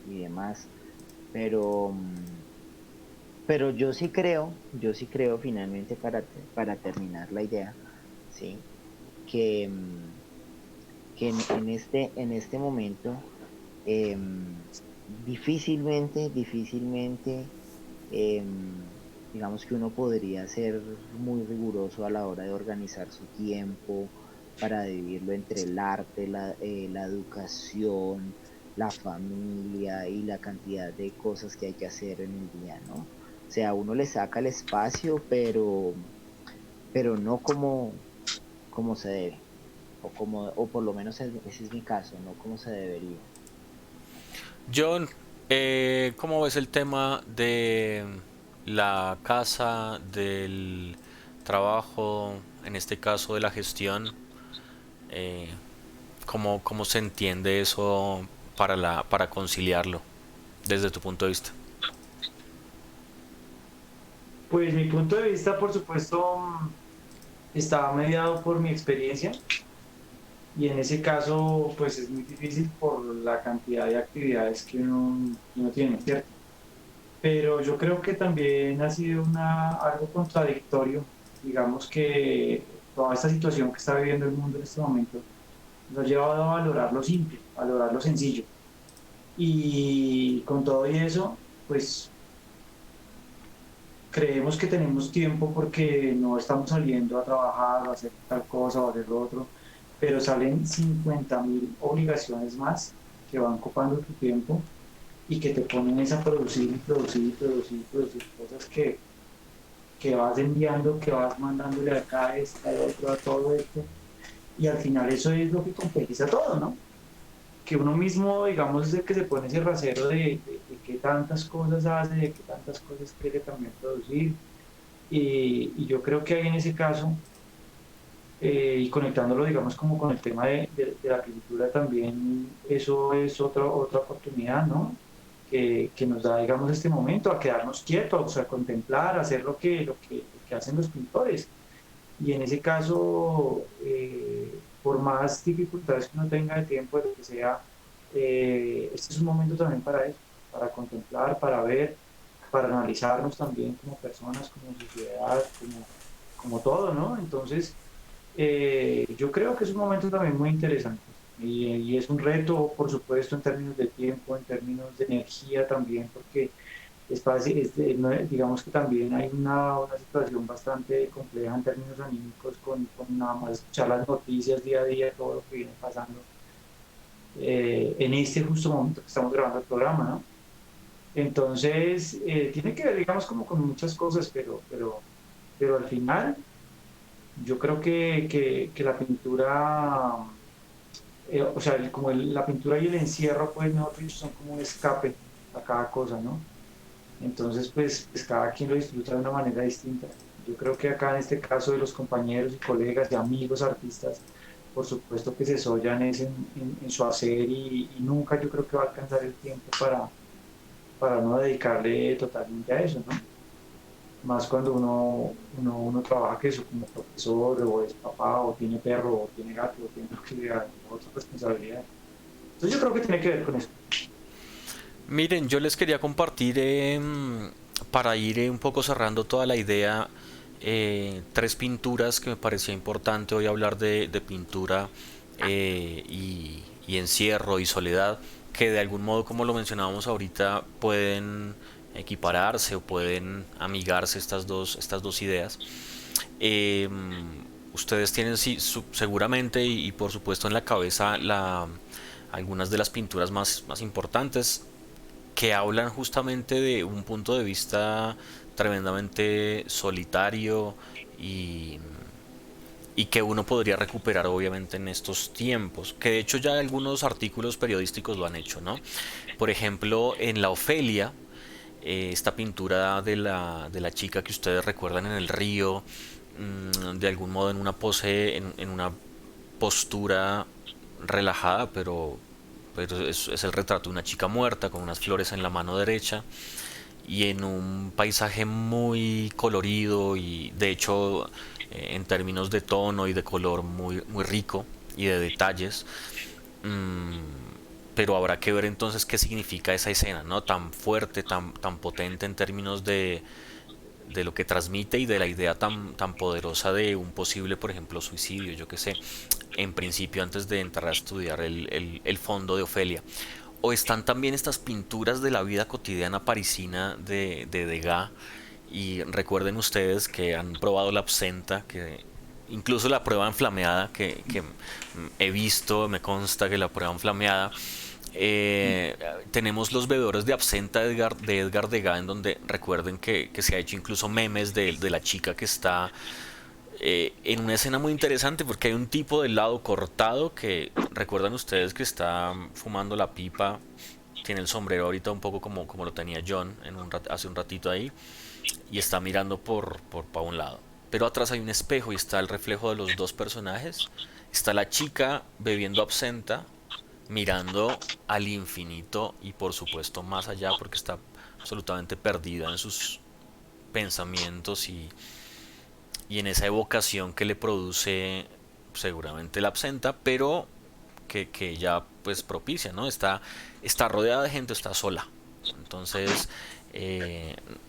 y demás. Pero, pero yo sí creo finalmente para terminar la idea, ¿sí? Que, que en este momento difícilmente, digamos que uno podría ser muy riguroso a la hora de organizar su tiempo para dividirlo entre el arte, la educación, la familia y la cantidad de cosas que hay que hacer en el día, ¿no? O sea, uno le saca el espacio, pero no como se debe, o por lo menos ese es mi caso, no como se debería. John, ¿cómo ves el tema de la casa, del trabajo, en este caso de la gestión? Eh, ¿Cómo se entiende eso para conciliarlo desde tu punto de vista? Pues mi punto de vista, por supuesto, está mediado por mi experiencia y en ese caso, pues es muy difícil por la cantidad de actividades que uno tiene, ¿cierto? Pero yo creo que también ha sido algo contradictorio, digamos que toda esta situación que está viviendo el mundo en este momento nos ha llevado a valorar lo simple, a valorar lo sencillo. Y con todo y eso, pues creemos que tenemos tiempo porque no estamos saliendo a trabajar o a hacer tal cosa o a hacer lo otro, pero salen 50.000 obligaciones más que van copando tu tiempo y que te ponen es a producir y producir y producir y producir cosas que vas enviando, que vas mandándole acá a este, a otro, a todo esto. y al final eso es lo que compensa todo, ¿no? Que uno mismo, digamos, es el que se pone ese rasero de qué tantas cosas hace, de qué tantas cosas quiere también producir. Y yo creo que ahí en ese caso, y conectándolo, digamos, como con el tema de la pintura también, eso es otra oportunidad, ¿no? Que nos da, digamos, este momento a quedarnos quietos, a contemplar, a hacer lo que hacen los pintores. Y en ese caso, por más dificultades que uno tenga de tiempo, de lo que sea, este es un momento también para eso, para contemplar, para ver, para analizarnos también como personas, como sociedad, como todo, ¿no? Entonces, yo creo que es un momento también muy interesante y es un reto, por supuesto, en términos de tiempo, en términos de energía también, porque es fácil, digamos que también hay una situación bastante compleja en términos anímicos con nada más escuchar las noticias día a día, todo lo que viene pasando en este justo momento que estamos grabando el programa, ¿no? Entonces, tiene que ver, digamos, como con muchas cosas, pero al final yo creo que la pintura, o sea, la pintura y el encierro, pues, mejor dicho, son como un escape a cada cosa, ¿no? Entonces, pues cada quien lo disfruta de una manera distinta. Yo creo que acá en este caso de los compañeros y colegas y amigos artistas, por supuesto que se sollan es en su hacer y nunca yo creo que va a alcanzar el tiempo para no dedicarle totalmente a eso, ¿no? Más cuando uno trabaja que eso como profesor o es papá o tiene perro o tiene gato o tiene lo que sea, otra responsabilidad. Entonces yo creo que tiene que ver con eso. Miren, yo les quería compartir, para ir un poco cerrando toda la idea, tres pinturas que me parecía importante hoy hablar de pintura, y encierro y soledad, que de algún modo, como lo mencionábamos ahorita, pueden equipararse o pueden amigarse estas dos ideas. Eh, Ustedes tienen sí, seguramente y por supuesto en la cabeza algunas de las pinturas más importantes que hablan justamente de un punto de vista tremendamente solitario y, y que uno podría recuperar obviamente en estos tiempos, que de hecho ya algunos artículos periodísticos lo han hecho, ¿no? Por ejemplo, en la Ofelia, esta pintura de la chica que ustedes recuerdan en el río, de algún modo en una pose, en una postura relajada, pero es el retrato de una chica muerta con unas flores en la mano derecha y en un paisaje muy colorido y de hecho, en términos de tono y de color muy rico y de detalles. Mm, pero habrá que ver entonces qué significa esa escena, ¿no? Tan fuerte, tan potente en términos de lo que transmite y de la idea tan poderosa de un posible, por ejemplo, suicidio, yo qué sé, en principio antes de entrar a estudiar el fondo de Ofelia. O están también estas pinturas de la vida cotidiana parisina de Degas. Y recuerden ustedes que han probado la absenta, que incluso la prueban flameada, que he visto, me consta que la prueban flameada. Tenemos los bebedores de absenta de Edgar Degas, en donde recuerden que se ha hecho incluso memes de la chica que está, en una escena muy interesante porque hay un tipo del lado cortado que recuerdan ustedes que está fumando la pipa, tiene el sombrero ahorita un poco como lo tenía John hace un ratito ahí, y está mirando por un lado. Pero atrás hay un espejo y está el reflejo de los dos personajes. Está la chica bebiendo absenta, mirando al infinito y por supuesto más allá porque está absolutamente perdida en sus pensamientos y en esa evocación que le produce seguramente la absenta, pero que ella pues propicia, ¿no? Está rodeada de gente, está sola. Entonces,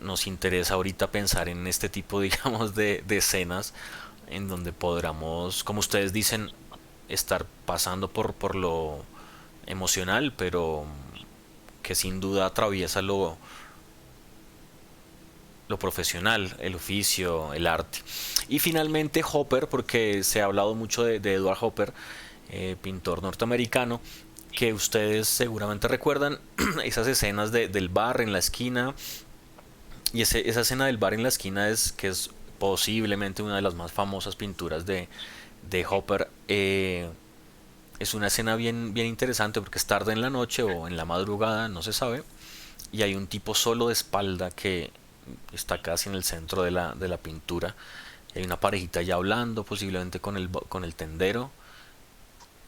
nos interesa ahorita pensar en este tipo, digamos, de escenas en donde podamos, como ustedes dicen, estar pasando por lo emocional, pero que sin duda atraviesa lo profesional, el oficio, el arte. Y finalmente Hopper, porque se ha hablado mucho de Edward Hopper, pintor norteamericano, que ustedes seguramente recuerdan esas escenas del bar en la esquina. Y esa escena del bar en la esquina que es posiblemente una de las más famosas pinturas de Hopper. Es una escena bien interesante porque es tarde en la noche o en la madrugada, no se sabe, y hay un tipo solo de espalda que está casi en el centro de la pintura. Hay una parejita ya hablando, posiblemente con el tendero.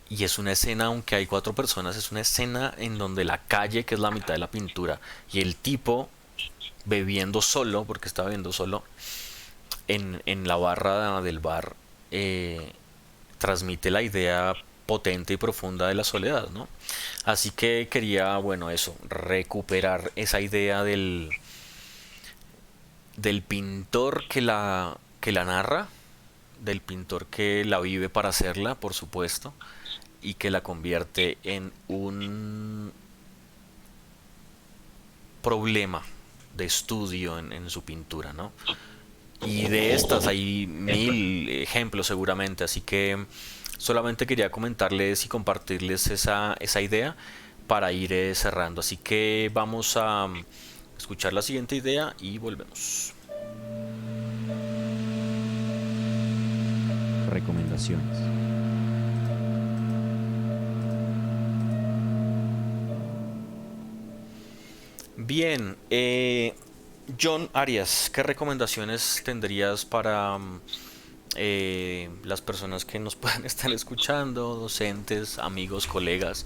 Y es una escena, aunque hay cuatro personas, es una escena en donde la calle, que es la mitad de la pintura, y el tipo bebiendo solo, porque está bebiendo solo, en la barra del bar, eh, transmite la idea potente y profunda de la soledad, ¿no? Así que quería, bueno, eso, recuperar esa idea del pintor que la narra, del pintor que la vive para hacerla, por supuesto, y que la convierte en un problema de estudio en su pintura, ¿no? Y de estas hay mil ejemplos seguramente, así que solamente quería comentarles y compartirles esa idea para ir cerrando. Así que vamos a escuchar la siguiente idea y volvemos. Recomendaciones. Bien, John Arias, ¿qué recomendaciones tendrías para las personas que nos puedan estar escuchando, docentes, amigos, colegas,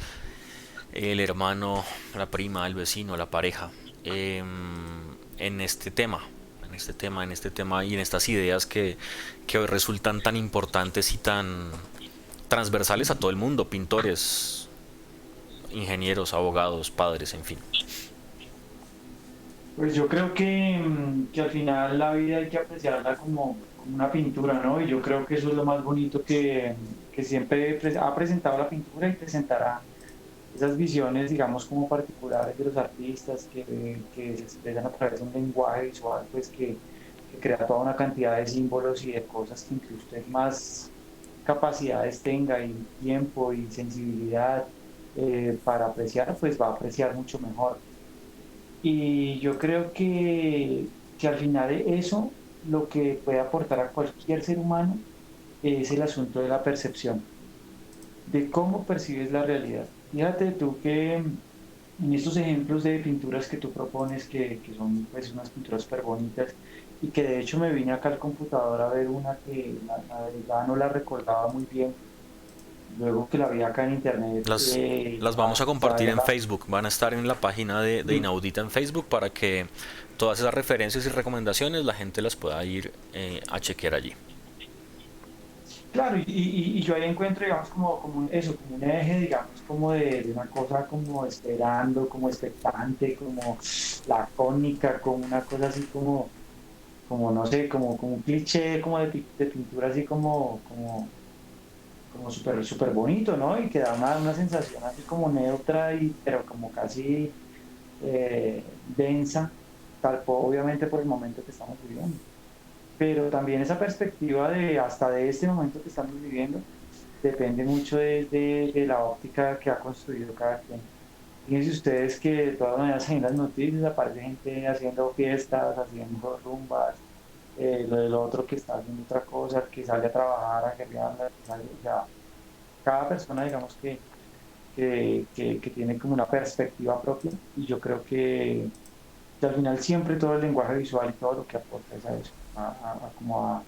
el hermano, la prima, el vecino, la pareja, en este tema, en este tema y en estas ideas que hoy resultan tan importantes y tan transversales a todo el mundo, pintores, ingenieros, abogados, padres, en fin? Pues yo creo que al final la vida hay que apreciarla como una pintura, ¿no? Y yo creo que eso es lo más bonito que siempre ha presentado la pintura y presentará esas visiones, digamos, como particulares de los artistas que se expresan a través de un lenguaje visual, pues que crea toda una cantidad de símbolos y de cosas que incluso usted más capacidades tenga y tiempo y sensibilidad para apreciar, pues va a apreciar mucho mejor. Y yo creo que al final de eso, lo que puede aportar a cualquier ser humano es el asunto de la percepción, de cómo percibes la realidad. Fíjate tú que en estos ejemplos de pinturas que tú propones, que son pues unas pinturas súper bonitas, y que de hecho me vine acá al computador a ver una que la verdad no la recordaba muy bien, luego que la vi acá en internet, Las vamos a ya compartir en verla. Facebook, van a estar en la página de Inaudita en Facebook para que todas esas referencias y recomendaciones la gente las pueda ir a chequear allí. Claro, y yo ahí encuentro, digamos, eso, como un eje, digamos, como de una cosa como esperando, como expectante, como lacónica, como una cosa así como no sé, como un cliché como de pintura así como súper bonito, ¿no? Y que da una sensación así como neutra, pero como casi densa, obviamente por el momento que estamos viviendo, pero también esa perspectiva de hasta de este momento que estamos viviendo depende mucho de la óptica que ha construido cada quien. Fíjense ustedes que de todas maneras en las noticias aparece gente haciendo fiestas, haciendo rumbas, lo del otro que está haciendo otra cosa, que sale a trabajar, a guerrear, o sea, cada persona digamos que tiene como una perspectiva propia y yo creo que al final siempre todo el lenguaje visual y todo lo que aporta es a eso, como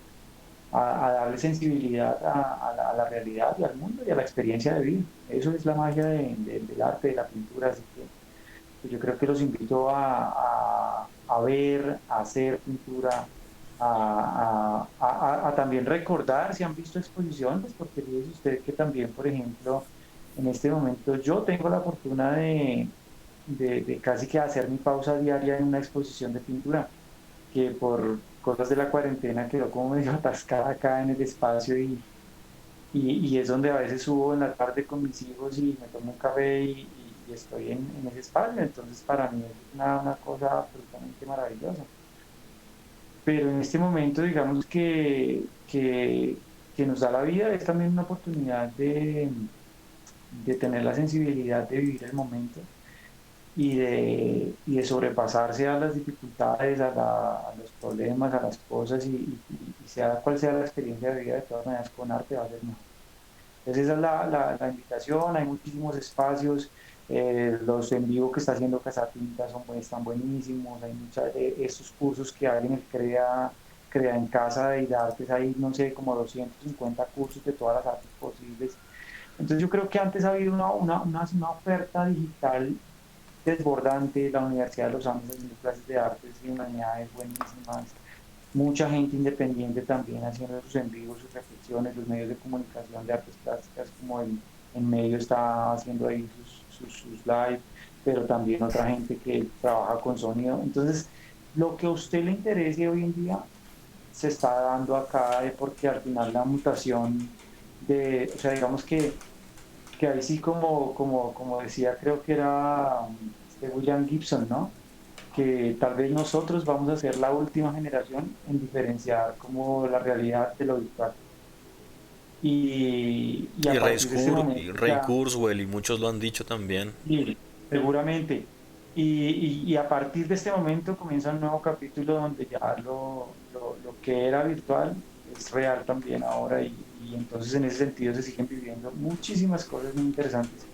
a darle sensibilidad a la realidad y al mundo y a la experiencia de vida. Eso es la magia del arte, de la pintura, así que pues, yo creo que los invito a ver, a hacer pintura, a también recordar si han visto exposiciones, porque fíjese usted que también, por ejemplo, en este momento yo tengo la fortuna de casi que hacer mi pausa diaria en una exposición de pintura, que por cosas de la cuarentena quedó como medio atascada acá en el espacio y es donde a veces subo en la tarde con mis hijos y me tomo un café y estoy en ese espacio, entonces para mí es una cosa absolutamente maravillosa. Pero en este momento, digamos que nos da la vida, es también una oportunidad de tener la sensibilidad de vivir el momento y de sobrepasarse a las dificultades, a los problemas, a las cosas y sea cual sea la experiencia de vida, de todas maneras con arte va a ser mejor. Entonces esa es la invitación, hay muchísimos espacios, los en vivo que está haciendo Casatinta están buenísimos, hay muchos estos cursos que hay en el Crea en Casa de Artes, hay no sé, como 250 cursos de todas las artes posibles. Entonces yo creo que antes ha habido una oferta digital desbordante, la Universidad de los Andes haciendo clases de artes y humanidades buenísimas, mucha gente independiente también haciendo sus en vivo, sus reflexiones, los medios de comunicación de artes plásticas como el en medio está haciendo ahí sus live, pero también otra gente que trabaja con sonido. Entonces, lo que a usted le interese hoy en día se está dando acá porque al final la mutación o sea, digamos que ahí sí como decía, creo que era William Gibson, ¿no? Que tal vez nosotros vamos a ser la última generación en diferenciar como la realidad de lo virtual. Y a partir de ese Y momento Ray ya, Kurzweil y muchos lo han dicho también. sí, seguramente. Y a partir de este momento comienza un nuevo capítulo donde ya lo que era virtual es real también ahora y entonces en ese sentido se siguen viviendo muchísimas cosas muy interesantes.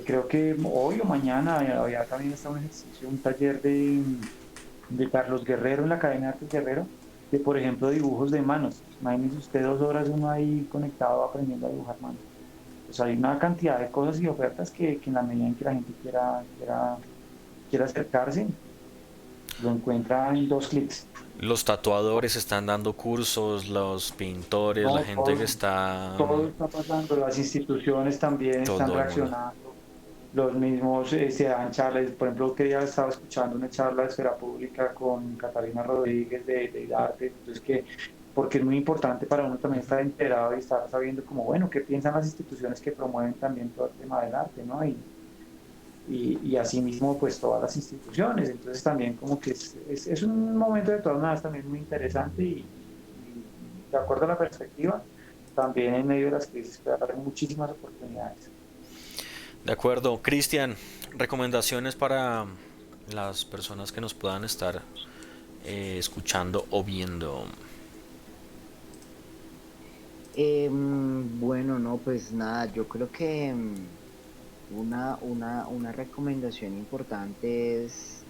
Creo que hoy o mañana ya también está un ejercicio, un taller de Carlos Guerrero en la Academia de Artes Guerrero, de por ejemplo dibujos de manos. Imagínese usted 2 horas uno ahí conectado aprendiendo a dibujar manos. Pues hay una cantidad de cosas y ofertas que en la medida en que la gente quiera acercarse, lo encuentra en 2 clics. Los tatuadores están dando cursos, los pintores, la No, gente que todo, está todo está pasando, las instituciones también están todo el mundo. reaccionando, los mismos se dan charlas, por ejemplo, que ya estaba escuchando una charla de esfera pública con Catalina Rodríguez de IDARTE, entonces porque es muy importante para uno también estar enterado y estar sabiendo como, bueno, qué piensan las instituciones que promueven también todo el tema del arte, ¿no? Y asimismo, pues todas las instituciones, entonces también como que es un momento de todas maneras también muy interesante y de acuerdo a la perspectiva, también en medio de las crisis puede haber muchísimas oportunidades. De acuerdo, Cristian, recomendaciones para las personas que nos puedan estar escuchando o viendo. Bueno, no, pues nada, yo creo que una recomendación importante es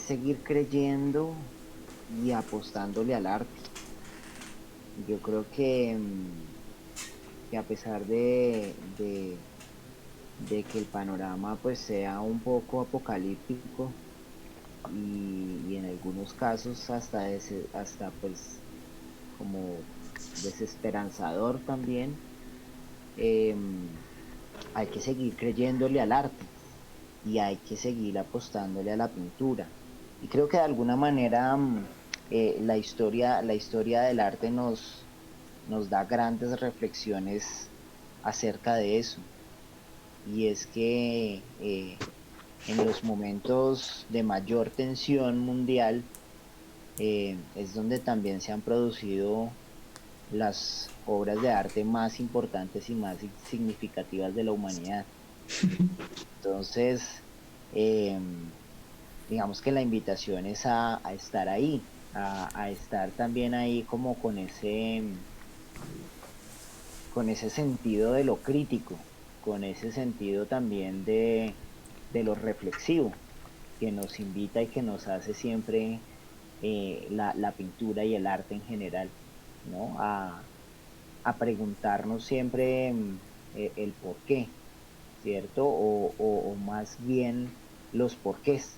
seguir creyendo y apostándole al arte. Yo creo que a pesar de que el panorama pues sea un poco apocalíptico y en algunos casos hasta pues como desesperanzador también, hay que seguir creyéndole al arte y hay que seguir apostándole a la pintura. Y creo que de alguna manera la historia del arte nos da grandes reflexiones acerca de eso. Y es que en los momentos de mayor tensión mundial es donde también se han producido las obras de arte más importantes y más significativas de la humanidad. Entonces, eh, digamos que la invitación es a estar ahí, a estar también ahí como con ese sentido de lo crítico, con ese sentido también de lo reflexivo, que nos invita y que nos hace siempre la pintura y el arte en general, ¿no? A preguntarnos siempre el por qué, ¿cierto? O más bien los porqués,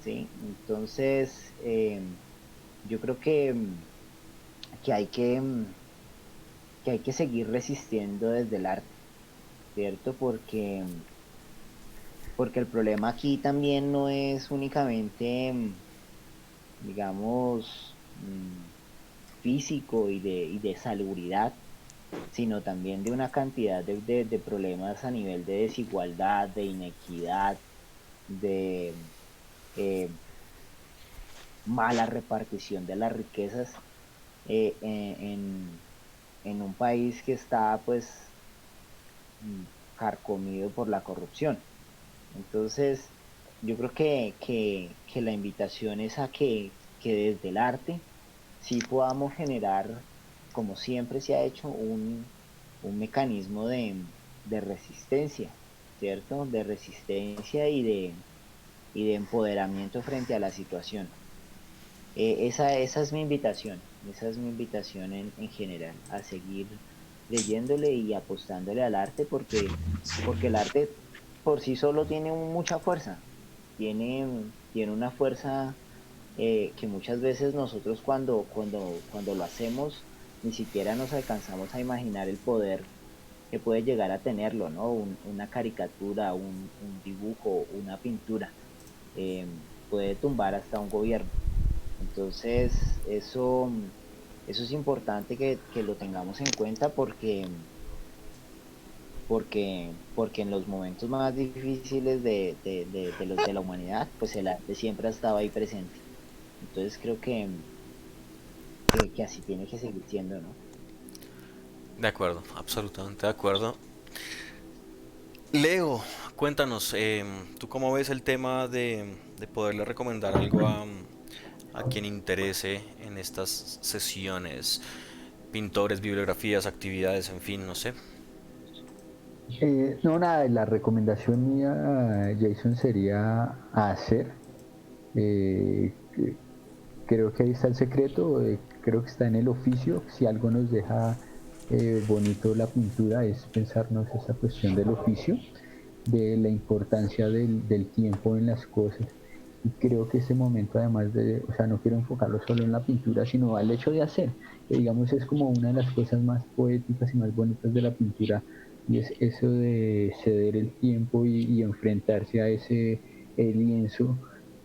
¿sí? Entonces, yo creo que hay que hay que seguir resistiendo desde el arte, ¿cierto? Porque el problema aquí también no es únicamente, digamos, físico y de salubridad, sino también de una cantidad de problemas a nivel de desigualdad, de inequidad, de eh, mala repartición de las riquezas en un país que está pues carcomido por la corrupción. Entonces, yo creo que la invitación es a que desde el arte sí podamos generar, como siempre se ha hecho, un mecanismo de resistencia, ¿cierto? De resistencia y de empoderamiento frente a la situación. Esa es mi invitación, esa es mi invitación en general, a seguir creyéndole y apostándole al arte porque el arte por sí solo tiene mucha fuerza, tiene una fuerza que muchas veces nosotros cuando lo hacemos ni siquiera nos alcanzamos a imaginar el poder que puede llegar a tenerlo, ¿no? Una caricatura, un dibujo, una pintura, puede tumbar hasta un gobierno. Entonces, eso es importante que lo tengamos en cuenta porque en los momentos más difíciles de la humanidad, pues el arte siempre ha estado ahí presente. Entonces creo que así tiene que seguir siendo, ¿no? De acuerdo, absolutamente de acuerdo. Leo, cuéntanos, ¿tú cómo ves el tema de poderle recomendar algo a quien interese en estas sesiones? Pintores, bibliografías, actividades, en fin, no sé. No, nada, la recomendación mía, Jason, sería hacer. Creo que ahí está el secreto, creo que está en el oficio. Si algo nos deja bonito la pintura es pensarnos esa cuestión del oficio, de la importancia del tiempo en las cosas. Y creo que ese momento, además de, o sea, no quiero enfocarlo solo en la pintura, sino al hecho de hacer, que digamos es como una de las cosas más poéticas y más bonitas de la pintura, y es eso de ceder el tiempo y enfrentarse a ese lienzo,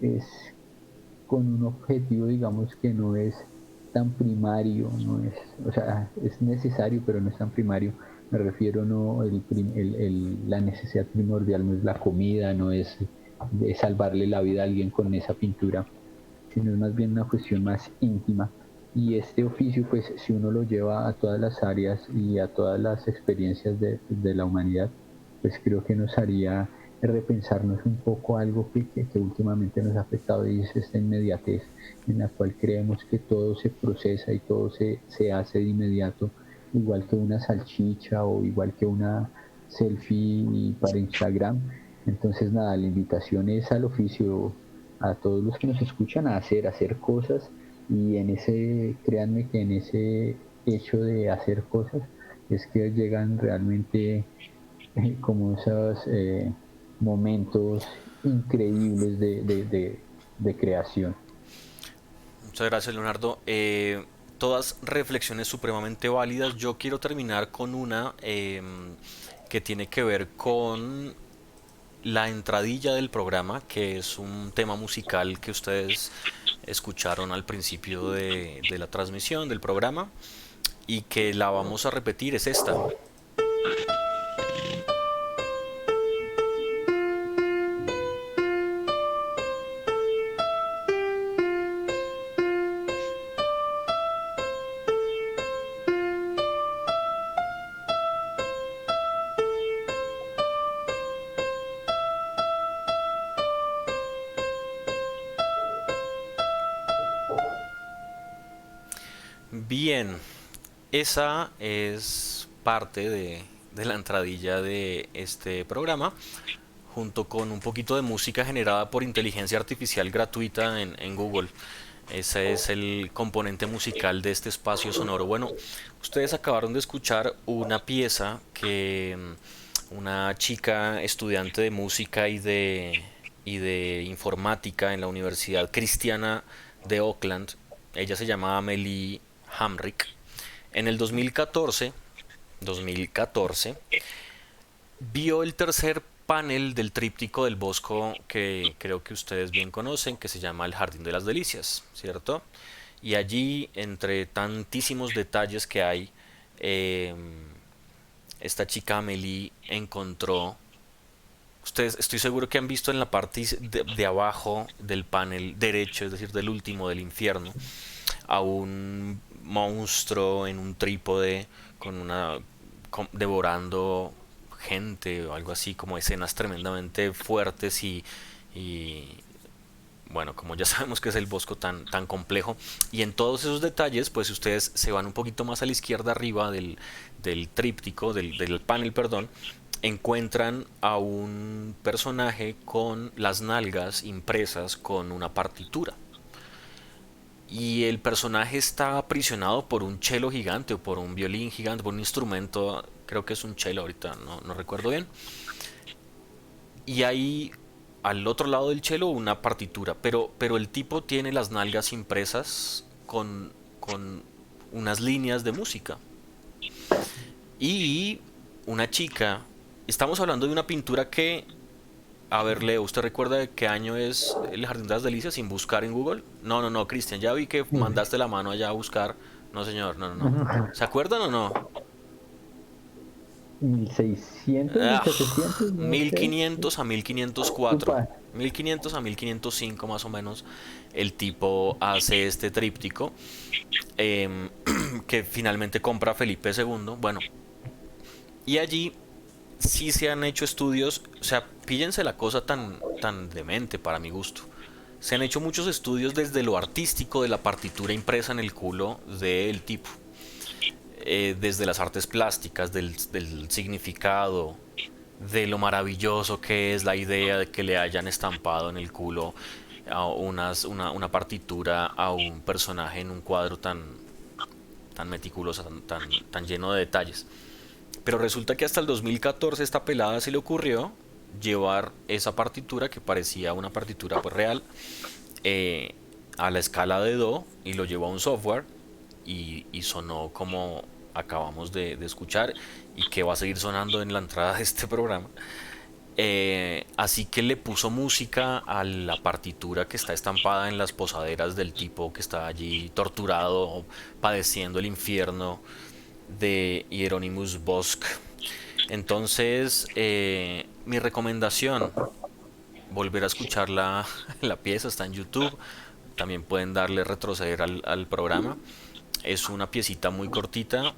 es con un objetivo, digamos, que no es tan primario, no es, o sea, es necesario, pero no es tan primario. Me refiero, no, la necesidad primordial no es la comida, no es de salvarle la vida a alguien con esa pintura, sino es más bien una cuestión más íntima. Y este oficio, pues, si uno lo lleva a todas las áreas y a todas las experiencias de la humanidad, pues creo que nos haría repensarnos un poco algo que últimamente nos ha afectado y es esta inmediatez en la cual creemos que todo se procesa y todo se hace de inmediato, igual que una salchicha o igual que una selfie para Instagram. Entonces nada, la invitación es al oficio, a todos los que nos escuchan, a hacer cosas y en ese, créanme que en ese hecho de hacer cosas es que llegan realmente como esos momentos increíbles de creación. Muchas gracias, Leonardo. Todas reflexiones supremamente válidas. Yo quiero terminar con una que tiene que ver con la entradilla del programa, que es un tema musical que ustedes escucharon al principio de la transmisión del programa y que la vamos a repetir, es esta. Bien, esa es parte de la entradilla de este programa, junto con un poquito de música generada por inteligencia artificial gratuita en Google. Ese es el componente musical de este espacio sonoro. Bueno, ustedes acabaron de escuchar una pieza que una chica estudiante de música y de informática en la Universidad Cristiana de Oakland, ella se llama Amelie Hamrick, en el 2014 vio el tercer panel del tríptico del Bosco que creo que ustedes bien conocen, que se llama El Jardín de las Delicias, ¿cierto? Y allí, entre tantísimos detalles que hay, eh, esta chica Amelie encontró. Ustedes estoy seguro que han visto en la parte de abajo del panel derecho, es decir, del último del infierno, a un monstruo en un trípode con una devorando gente o algo así, como escenas tremendamente fuertes y bueno, como ya sabemos que es el Bosco tan complejo, y en todos esos detalles, pues si ustedes se van un poquito más a la izquierda arriba del tríptico, del panel, perdón, encuentran a un personaje con las nalgas impresas con una partitura. Y el personaje está aprisionado por un cello gigante o por un violín gigante, por un instrumento, creo que es un cello ahorita, no recuerdo bien. Y hay al otro lado del cello una partitura, pero el tipo tiene las nalgas impresas con unas líneas de música. Y una chica, estamos hablando de una pintura que, a ver, Leo, ¿usted recuerda de qué año es el Jardín de las Delicias sin buscar en Google? No, Cristian, ya vi que mandaste la mano allá a buscar. No, señor, no. ¿Se acuerdan o no? 1600, Ah, 1700, no sé. 1500 a 1504, Upa. 1500 a 1505 más o menos, el tipo hace este tríptico em, que finalmente compra Felipe II. Bueno, y allí sí se han hecho estudios, o sea, píllense la cosa tan demente para mi gusto. Se han hecho muchos estudios desde lo artístico de la partitura impresa en el culo del tipo, desde las artes plásticas, del significado, de lo maravilloso que es la idea de que le hayan estampado en el culo una partitura a un personaje en un cuadro tan meticuloso, tan lleno de detalles. Pero resulta que hasta el 2014 esta pelada se le ocurrió llevar esa partitura que parecía una partitura pues real, a la escala de do, y lo llevó a un software y sonó como acabamos de escuchar y que va a seguir sonando en la entrada de este programa. Así que le puso música a la partitura que está estampada en las posaderas del tipo que está allí torturado, padeciendo el infierno de Hieronymus Bosch. Entonces, mi recomendación, volver a escuchar la pieza, está en YouTube. También pueden darle retroceder al programa. Es una piecita muy cortita,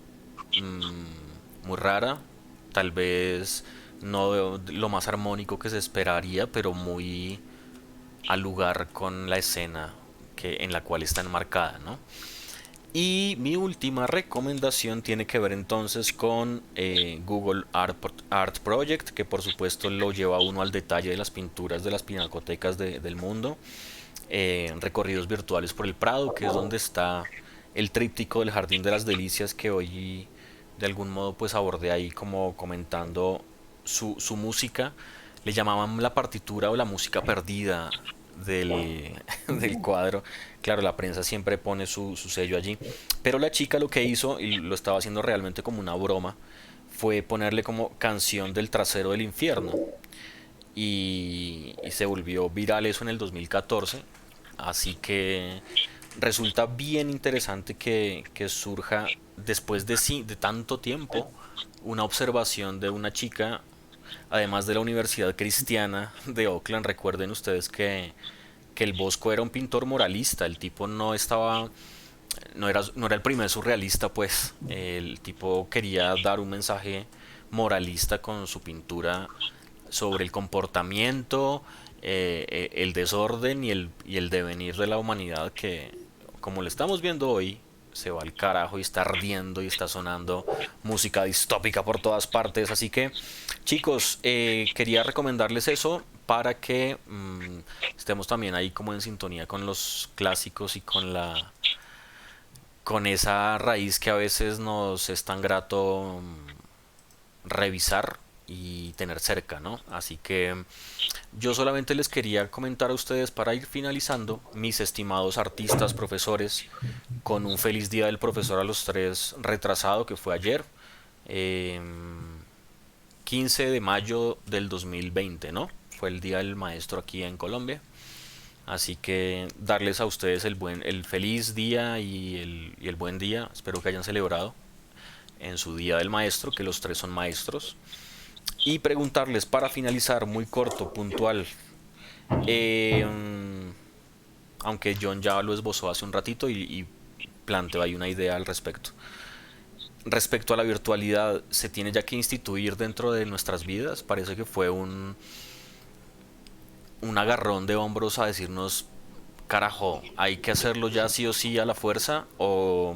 muy rara, tal vez no lo más armónico que se esperaría, pero muy al lugar con la escena en la cual está enmarcada, ¿no? Y mi última recomendación tiene que ver entonces con Google Art Project, que por supuesto lo lleva uno al detalle de las pinturas de las pinacotecas del mundo. Recorridos virtuales por el Prado, que es donde está el tríptico del Jardín de las Delicias, que hoy de algún modo pues abordé ahí como comentando su música. Le llamaban la partitura o la música perdida del cuadro. Claro, la prensa siempre pone su sello allí. Pero la chica lo que hizo, y lo estaba haciendo realmente como una broma, fue ponerle como canción del trasero del infierno. Y se volvió viral eso en el 2014. Así que resulta bien interesante que surja después de tanto tiempo una observación de una chica, además de la Universidad Cristiana de Oakland. Recuerden ustedes que el Bosco era un pintor moralista. El tipo no era el primer surrealista, pues el tipo quería dar un mensaje moralista con su pintura sobre el comportamiento, el desorden y el devenir de la humanidad, que como lo estamos viendo hoy se va al carajo y está ardiendo y está sonando música distópica por todas partes. Así que chicos, quería recomendarles eso para que estemos también ahí como en sintonía con los clásicos y con esa raíz que a veces nos es tan grato revisar y tener cerca, ¿no? Así que yo solamente les quería comentar a ustedes, para ir finalizando, mis estimados artistas, profesores, con un feliz día del profesor a los tres retrasado, que fue ayer, eh, 15 de mayo del 2020, ¿no? Fue el día del maestro aquí en Colombia. Así que darles a ustedes el feliz día y el buen día. Espero que hayan celebrado en su día del maestro, que los tres son maestros. Y preguntarles para finalizar, muy corto, puntual, eh, aunque John ya lo esbozó hace un ratito y planteó ahí una idea al respecto. respecto a la virtualidad, ¿se tiene ya que instituir dentro de nuestras vidas? Parece que fue un agarrón de hombros a decirnos, carajo, hay que hacerlo ya sí o sí a la fuerza, o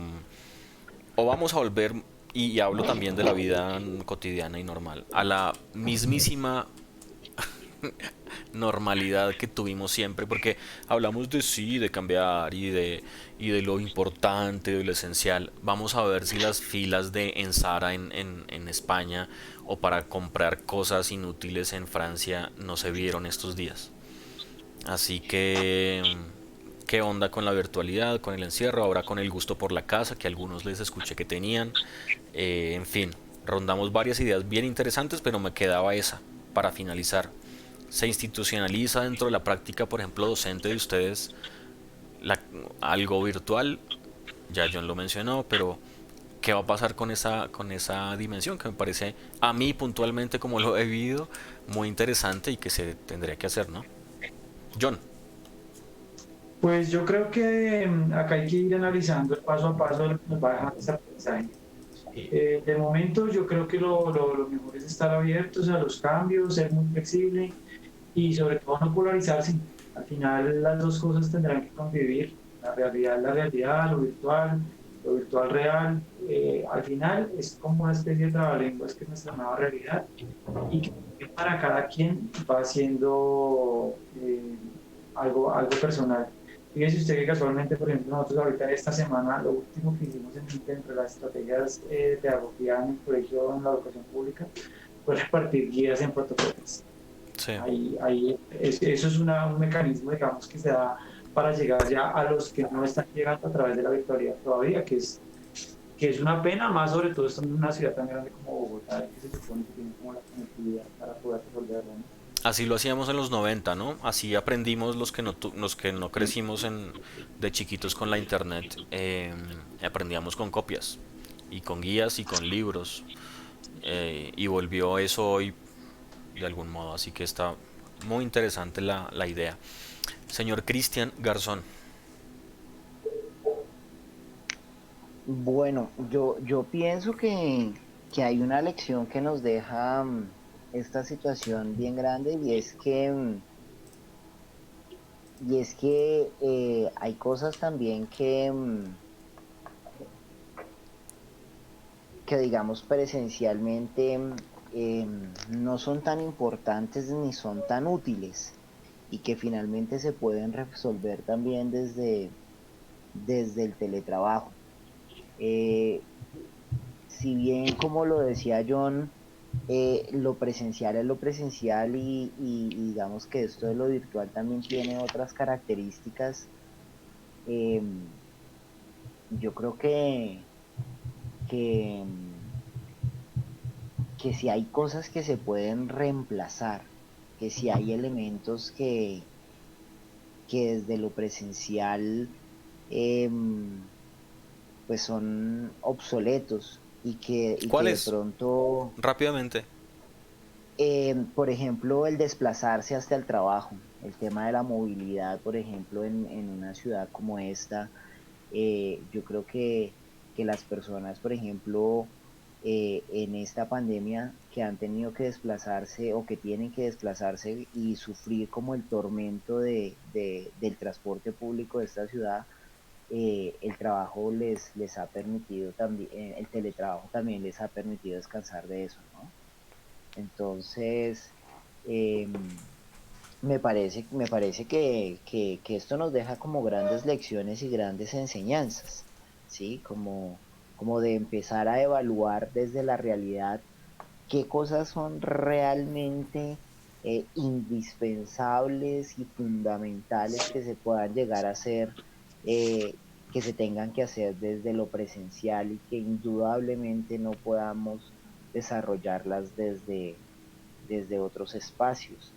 vamos a volver, y hablo también de la vida cotidiana y normal, a la mismísima normalidad que tuvimos siempre, porque hablamos de sí, de cambiar y de lo importante, de lo esencial. Vamos a ver si las filas de en Zara en España o para comprar cosas inútiles en Francia no se vieron estos días. Así que, ¿qué onda con la virtualidad, con el encierro, ahora con el gusto por la casa, que algunos les escuché que tenían? En fin, rondamos varias ideas bien interesantes, pero me quedaba esa para finalizar. ¿Se institucionaliza dentro de la práctica, por ejemplo, docente de ustedes la- algo virtual? Ya John lo mencionó, pero ¿qué va a pasar con esa dimensión que me parece a mí puntualmente, como lo he vivido, muy interesante y que se tendría que hacer, ¿no? John. Pues yo creo que acá hay que ir analizando el paso a paso de lo que nos va a dejar este aprendizaje. De momento yo creo que lo mejor es estar abiertos a los cambios, ser muy flexible y sobre todo no polarizarse. Al final las dos cosas tendrán que convivir, la realidad, lo virtual real. Al final es como una especie de trabalenguas que es nuestra nueva realidad y que para cada quien va siendo algo personal. Fíjese usted que casualmente, por ejemplo, nosotros ahorita esta semana, lo último que hicimos entre las estrategias de pedagogía en el colegio, en la educación pública, fue repartir guías en fotocopias. Sí. Eso es un mecanismo, digamos, que se da para llegar ya a los que no están llegando a través de la virtualidad todavía, que es una pena, más sobre todo estando en una ciudad tan grande como Bogotá, que se supone que tiene como la conectividad para poder resolverlo, ¿no? Así lo hacíamos en los 90, ¿no? Así aprendimos los que no crecimos de chiquitos con la internet. Aprendíamos con copias y con guías y con libros. Y volvió eso hoy de algún modo. Así que está muy interesante la idea. Señor Cristian Garzón. Bueno, yo pienso que hay una lección que nos deja esta situación bien grande y es que hay cosas también que digamos presencialmente no son tan importantes ni son tan útiles y que finalmente se pueden resolver también desde el teletrabajo. Eh, si bien, como lo decía John, lo presencial es lo presencial y digamos que esto de lo virtual también tiene otras características, eh, yo creo que, que si hay cosas que se pueden reemplazar, que si hay elementos que desde lo presencial eh, pues son obsoletos y que de ¿Cuáles? pronto Rápidamente. por ejemplo, el desplazarse hasta el trabajo, el tema de la movilidad, por ejemplo, en una ciudad como esta, yo creo que las personas, por ejemplo, en esta pandemia que han tenido que desplazarse o que tienen que desplazarse y sufrir como el tormento del transporte público de esta ciudad, el trabajo les ha permitido también, el teletrabajo también les ha permitido descansar de eso, ¿no? Entonces, eh, me parece que esto nos deja como grandes lecciones y grandes enseñanzas, ¿sí? Como de empezar a evaluar desde la realidad qué cosas son realmente indispensables y fundamentales que se puedan llegar a hacer, eh, que se tengan que hacer desde lo presencial y que indudablemente no podamos desarrollarlas desde otros espacios.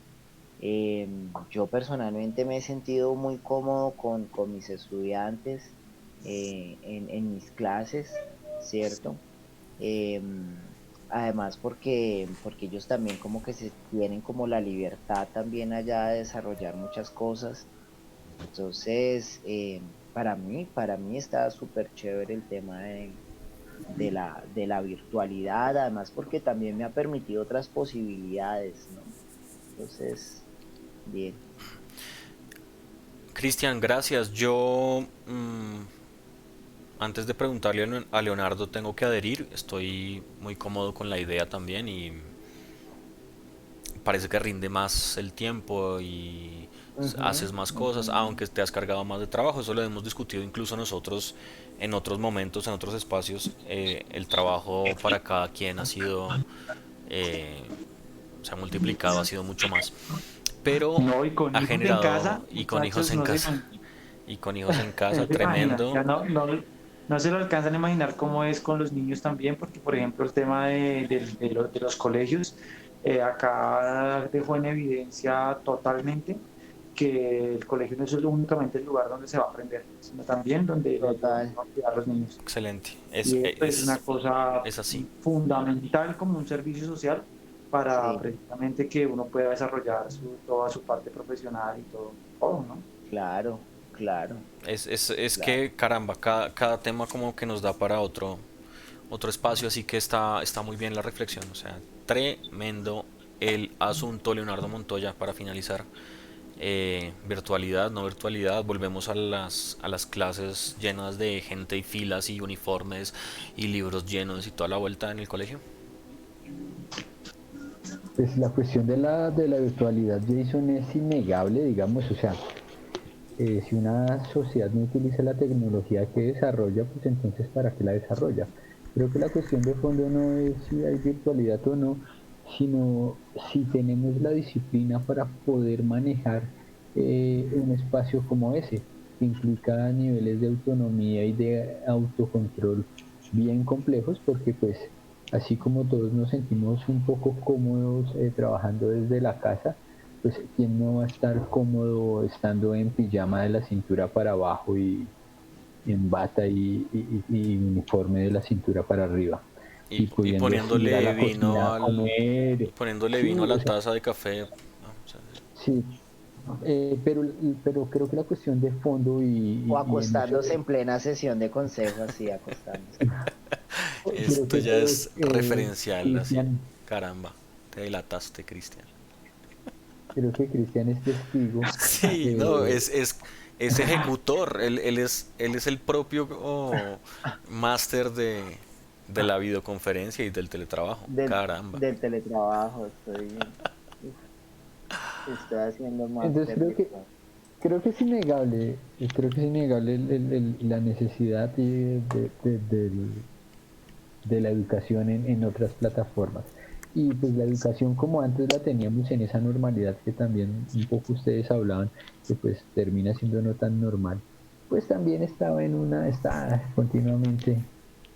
Yo personalmente me he sentido muy cómodo con mis estudiantes en mis clases, ¿cierto? Además porque ellos también como que se tienen como la libertad también allá de desarrollar muchas cosas. Entonces, para mí está súper chévere el tema de la virtualidad, además porque también me ha permitido otras posibilidades, ¿no? Entonces, bien. Cristian, gracias. Yo, antes de preguntarle a Leonardo, tengo que adherir. Estoy muy cómodo con la idea también y parece que rinde más el tiempo y Ujú, haces más cosas, ujú. aunque te has cargado más de trabajo. Eso lo hemos discutido incluso nosotros en otros momentos, en otros espacios. El trabajo para cada quien ha sido, eh, se ha multiplicado, ha sido mucho más. Pero No, y con ha hijos en generado, casa, y con hijos muchachos, en no se casa, imaginan. y con hijos en No casa, se imaginan, tremendo. ya no se lo alcanzan a imaginar cómo es con los niños también, porque por ejemplo el tema de los colegios, acá dejó en evidencia totalmente que el colegio no es únicamente el lugar donde se va a aprender, sino también donde le ayudan Total. a cuidar a los niños. Excelente. Y esto es una cosa Es así. fundamental como un servicio social para Sí, precisamente que uno pueda desarrollar toda su parte profesional y todo, ¿no? claro, claro, Es claro. que, caramba, cada tema como que nos da para otro espacio, así que está muy bien la reflexión. O sea, tremendo el asunto, Leonardo Montoya, para finalizar. Virtualidad, no virtualidad, volvemos a las clases llenas de gente y filas y uniformes y libros llenos y toda la vuelta en el colegio. Pues la cuestión de la virtualidad, Jason, es innegable, digamos, o sea, si una sociedad no utiliza la tecnología que desarrolla, pues entonces ¿para qué la desarrolla? Creo que la cuestión de fondo no es si hay virtualidad o no, sino si tenemos la disciplina para poder manejar un espacio como ese, que implica niveles de autonomía y de autocontrol bien complejos, porque pues así como todos nos sentimos un poco cómodos trabajando desde la casa, pues quién no va a estar cómodo estando en pijama de la cintura para abajo y en bata y uniforme de la cintura para arriba y Y pudiendo ir a poniéndole la cocina vino a comer. poniéndole vino a Sí, la o sea, taza de café. ¿No? O sea, sí, pero creo que la cuestión de fondo O y en eso, acostándose en plena sesión de consejo, así acostándose. creo esto que ya eso es, es referencial, así. Cristian, Caramba, te delataste, Cristian. creo que Cristian es testigo. Sí, no, eh, es ejecutor. Él es el propio máster de la videoconferencia y del teletrabajo. Del, Caramba. del teletrabajo, uf, estoy haciendo entonces máster virtual. creo que es innegable, creo que es innegable la necesidad de la educación en otras plataformas. Y pues la educación como antes la teníamos en esa normalidad que también un poco ustedes hablaban, que pues termina siendo no tan normal, pues también estaba está continuamente,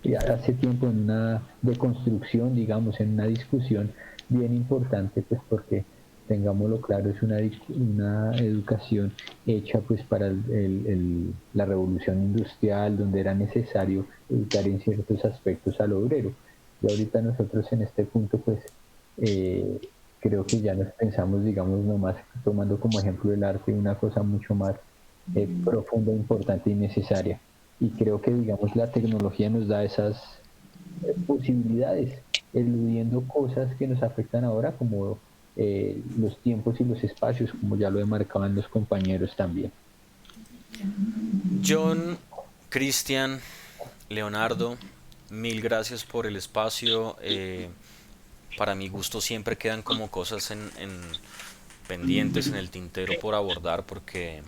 y hace tiempo en una deconstrucción, digamos, en una discusión bien importante, pues porque tengámoslo claro, es una educación hecha pues para la revolución industrial, donde era necesario educar en ciertos aspectos al obrero. Y ahorita nosotros en este punto pues eh, creo que ya nos pensamos, digamos, nomás tomando como ejemplo el arte, una cosa mucho más profunda, importante y necesaria. Y creo que, digamos, la tecnología nos da esas posibilidades, eludiendo cosas que nos afectan ahora, como los tiempos y los espacios, como ya lo demarcaban los compañeros también. John, Cristian, Leonardo, mil gracias por el espacio. Para mi gusto siempre quedan como cosas en pendientes en el tintero por abordar porque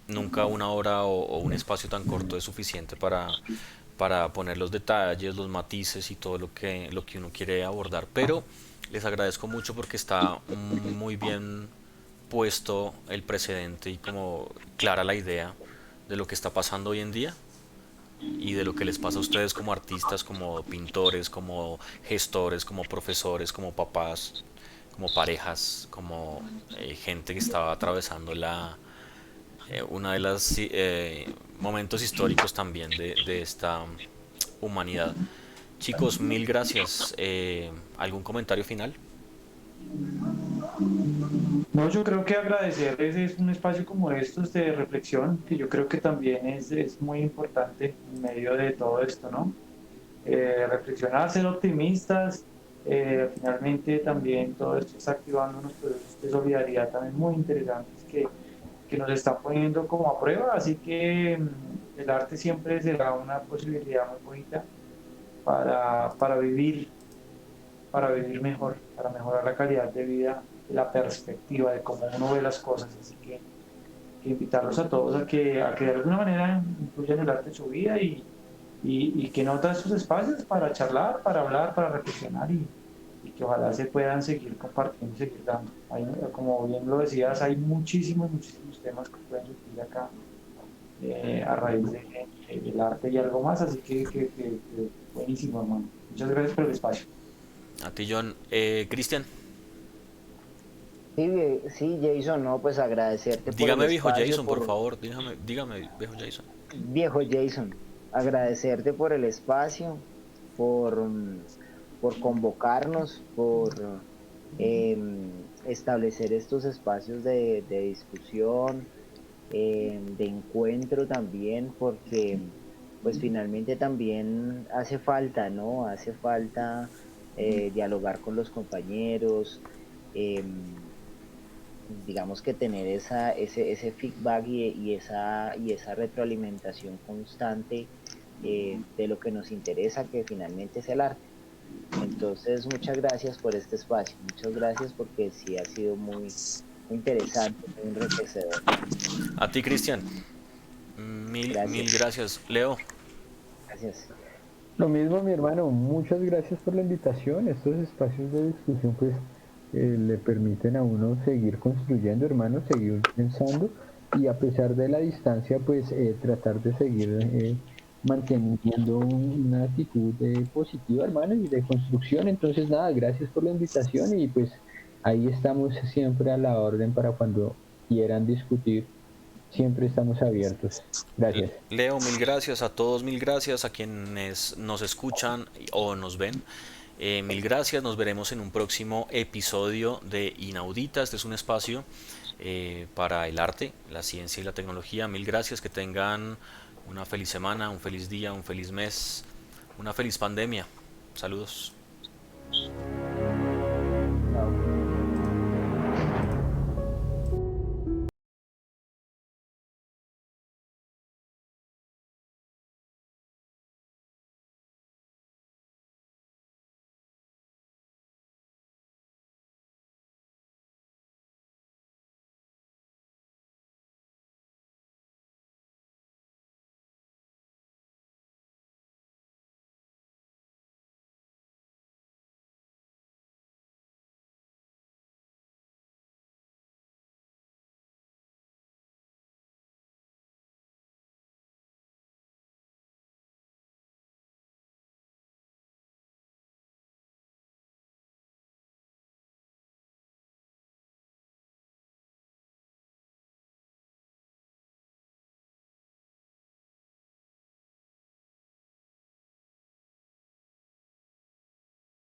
nunca una hora o un espacio tan corto es suficiente para poner los detalles, los matices y todo lo que uno quiere abordar. Pero les agradezco mucho porque está muy bien puesto el precedente y como clara la idea de lo que está pasando hoy en día y de lo que les pasa a ustedes como artistas, como pintores, como gestores, como profesores, como papás, como parejas, como gente que estaba atravesando una de las momentos históricos también de esta humanidad. Chicos, mil gracias. ¿Algún comentario final? No, yo creo que agradecerles es un espacio como estos de reflexión, que yo creo que también es muy importante en medio de todo esto, ¿no? reflexionar, ser optimistas. Finalmente también todo esto está activando unos procesos de solidaridad también muy interesantes que nos están poniendo como a prueba, así que el arte siempre será una posibilidad muy bonita para vivir, para vivir mejor, para mejorar la calidad de vida, la perspectiva de cómo uno ve las cosas. Así que invitarlos a todos a que de alguna manera incluyan el arte en su vida y que noten estos espacios para charlar, para hablar, para reflexionar y que ojalá se puedan seguir compartiendo y seguir dando. Como bien lo decías, hay muchísimos, muchísimos temas que pueden surgir acá a raíz del arte y algo más, así que buenísimo, hermano. Muchas gracias por el espacio. A ti, John. Cristian, Sí, sí, Jason, no, pues agradecerte por el dígame viejo espacio, Jason, por favor, dígame viejo Jason. viejo Jason, agradecerte por el espacio, por, por convocarnos, por establecer estos espacios de discusión, de encuentro también, porque pues finalmente también hace falta, ¿no? Hace falta dialogar con los compañeros, digamos que tener ese feedback y esa retroalimentación constante de lo que nos interesa, que finalmente es el arte. Entonces, muchas gracias por este espacio, muchas gracias porque sí ha sido muy, muy interesante, muy enriquecedor. A ti, Cristian, mil Gracias, gracias. Leo, gracias. Lo mismo, mi hermano, muchas gracias por la invitación. Estos espacios de discusión pues le permiten a uno seguir construyendo, hermano, seguir pensando y a pesar de la distancia pues tratar de seguir manteniendo una actitud positiva, hermano, y de construcción. Entonces, nada, gracias por la invitación y pues ahí estamos siempre a la orden para cuando quieran discutir, siempre estamos abiertos. Gracias. Leo, mil gracias a todos, mil gracias a quienes nos escuchan o nos ven. Mil gracias, nos veremos en un próximo episodio de Inaudita. Este es un espacio para el arte, la ciencia y la tecnología. Mil gracias, que tengan una feliz semana, un feliz día, un feliz mes, una feliz pandemia. Saludos.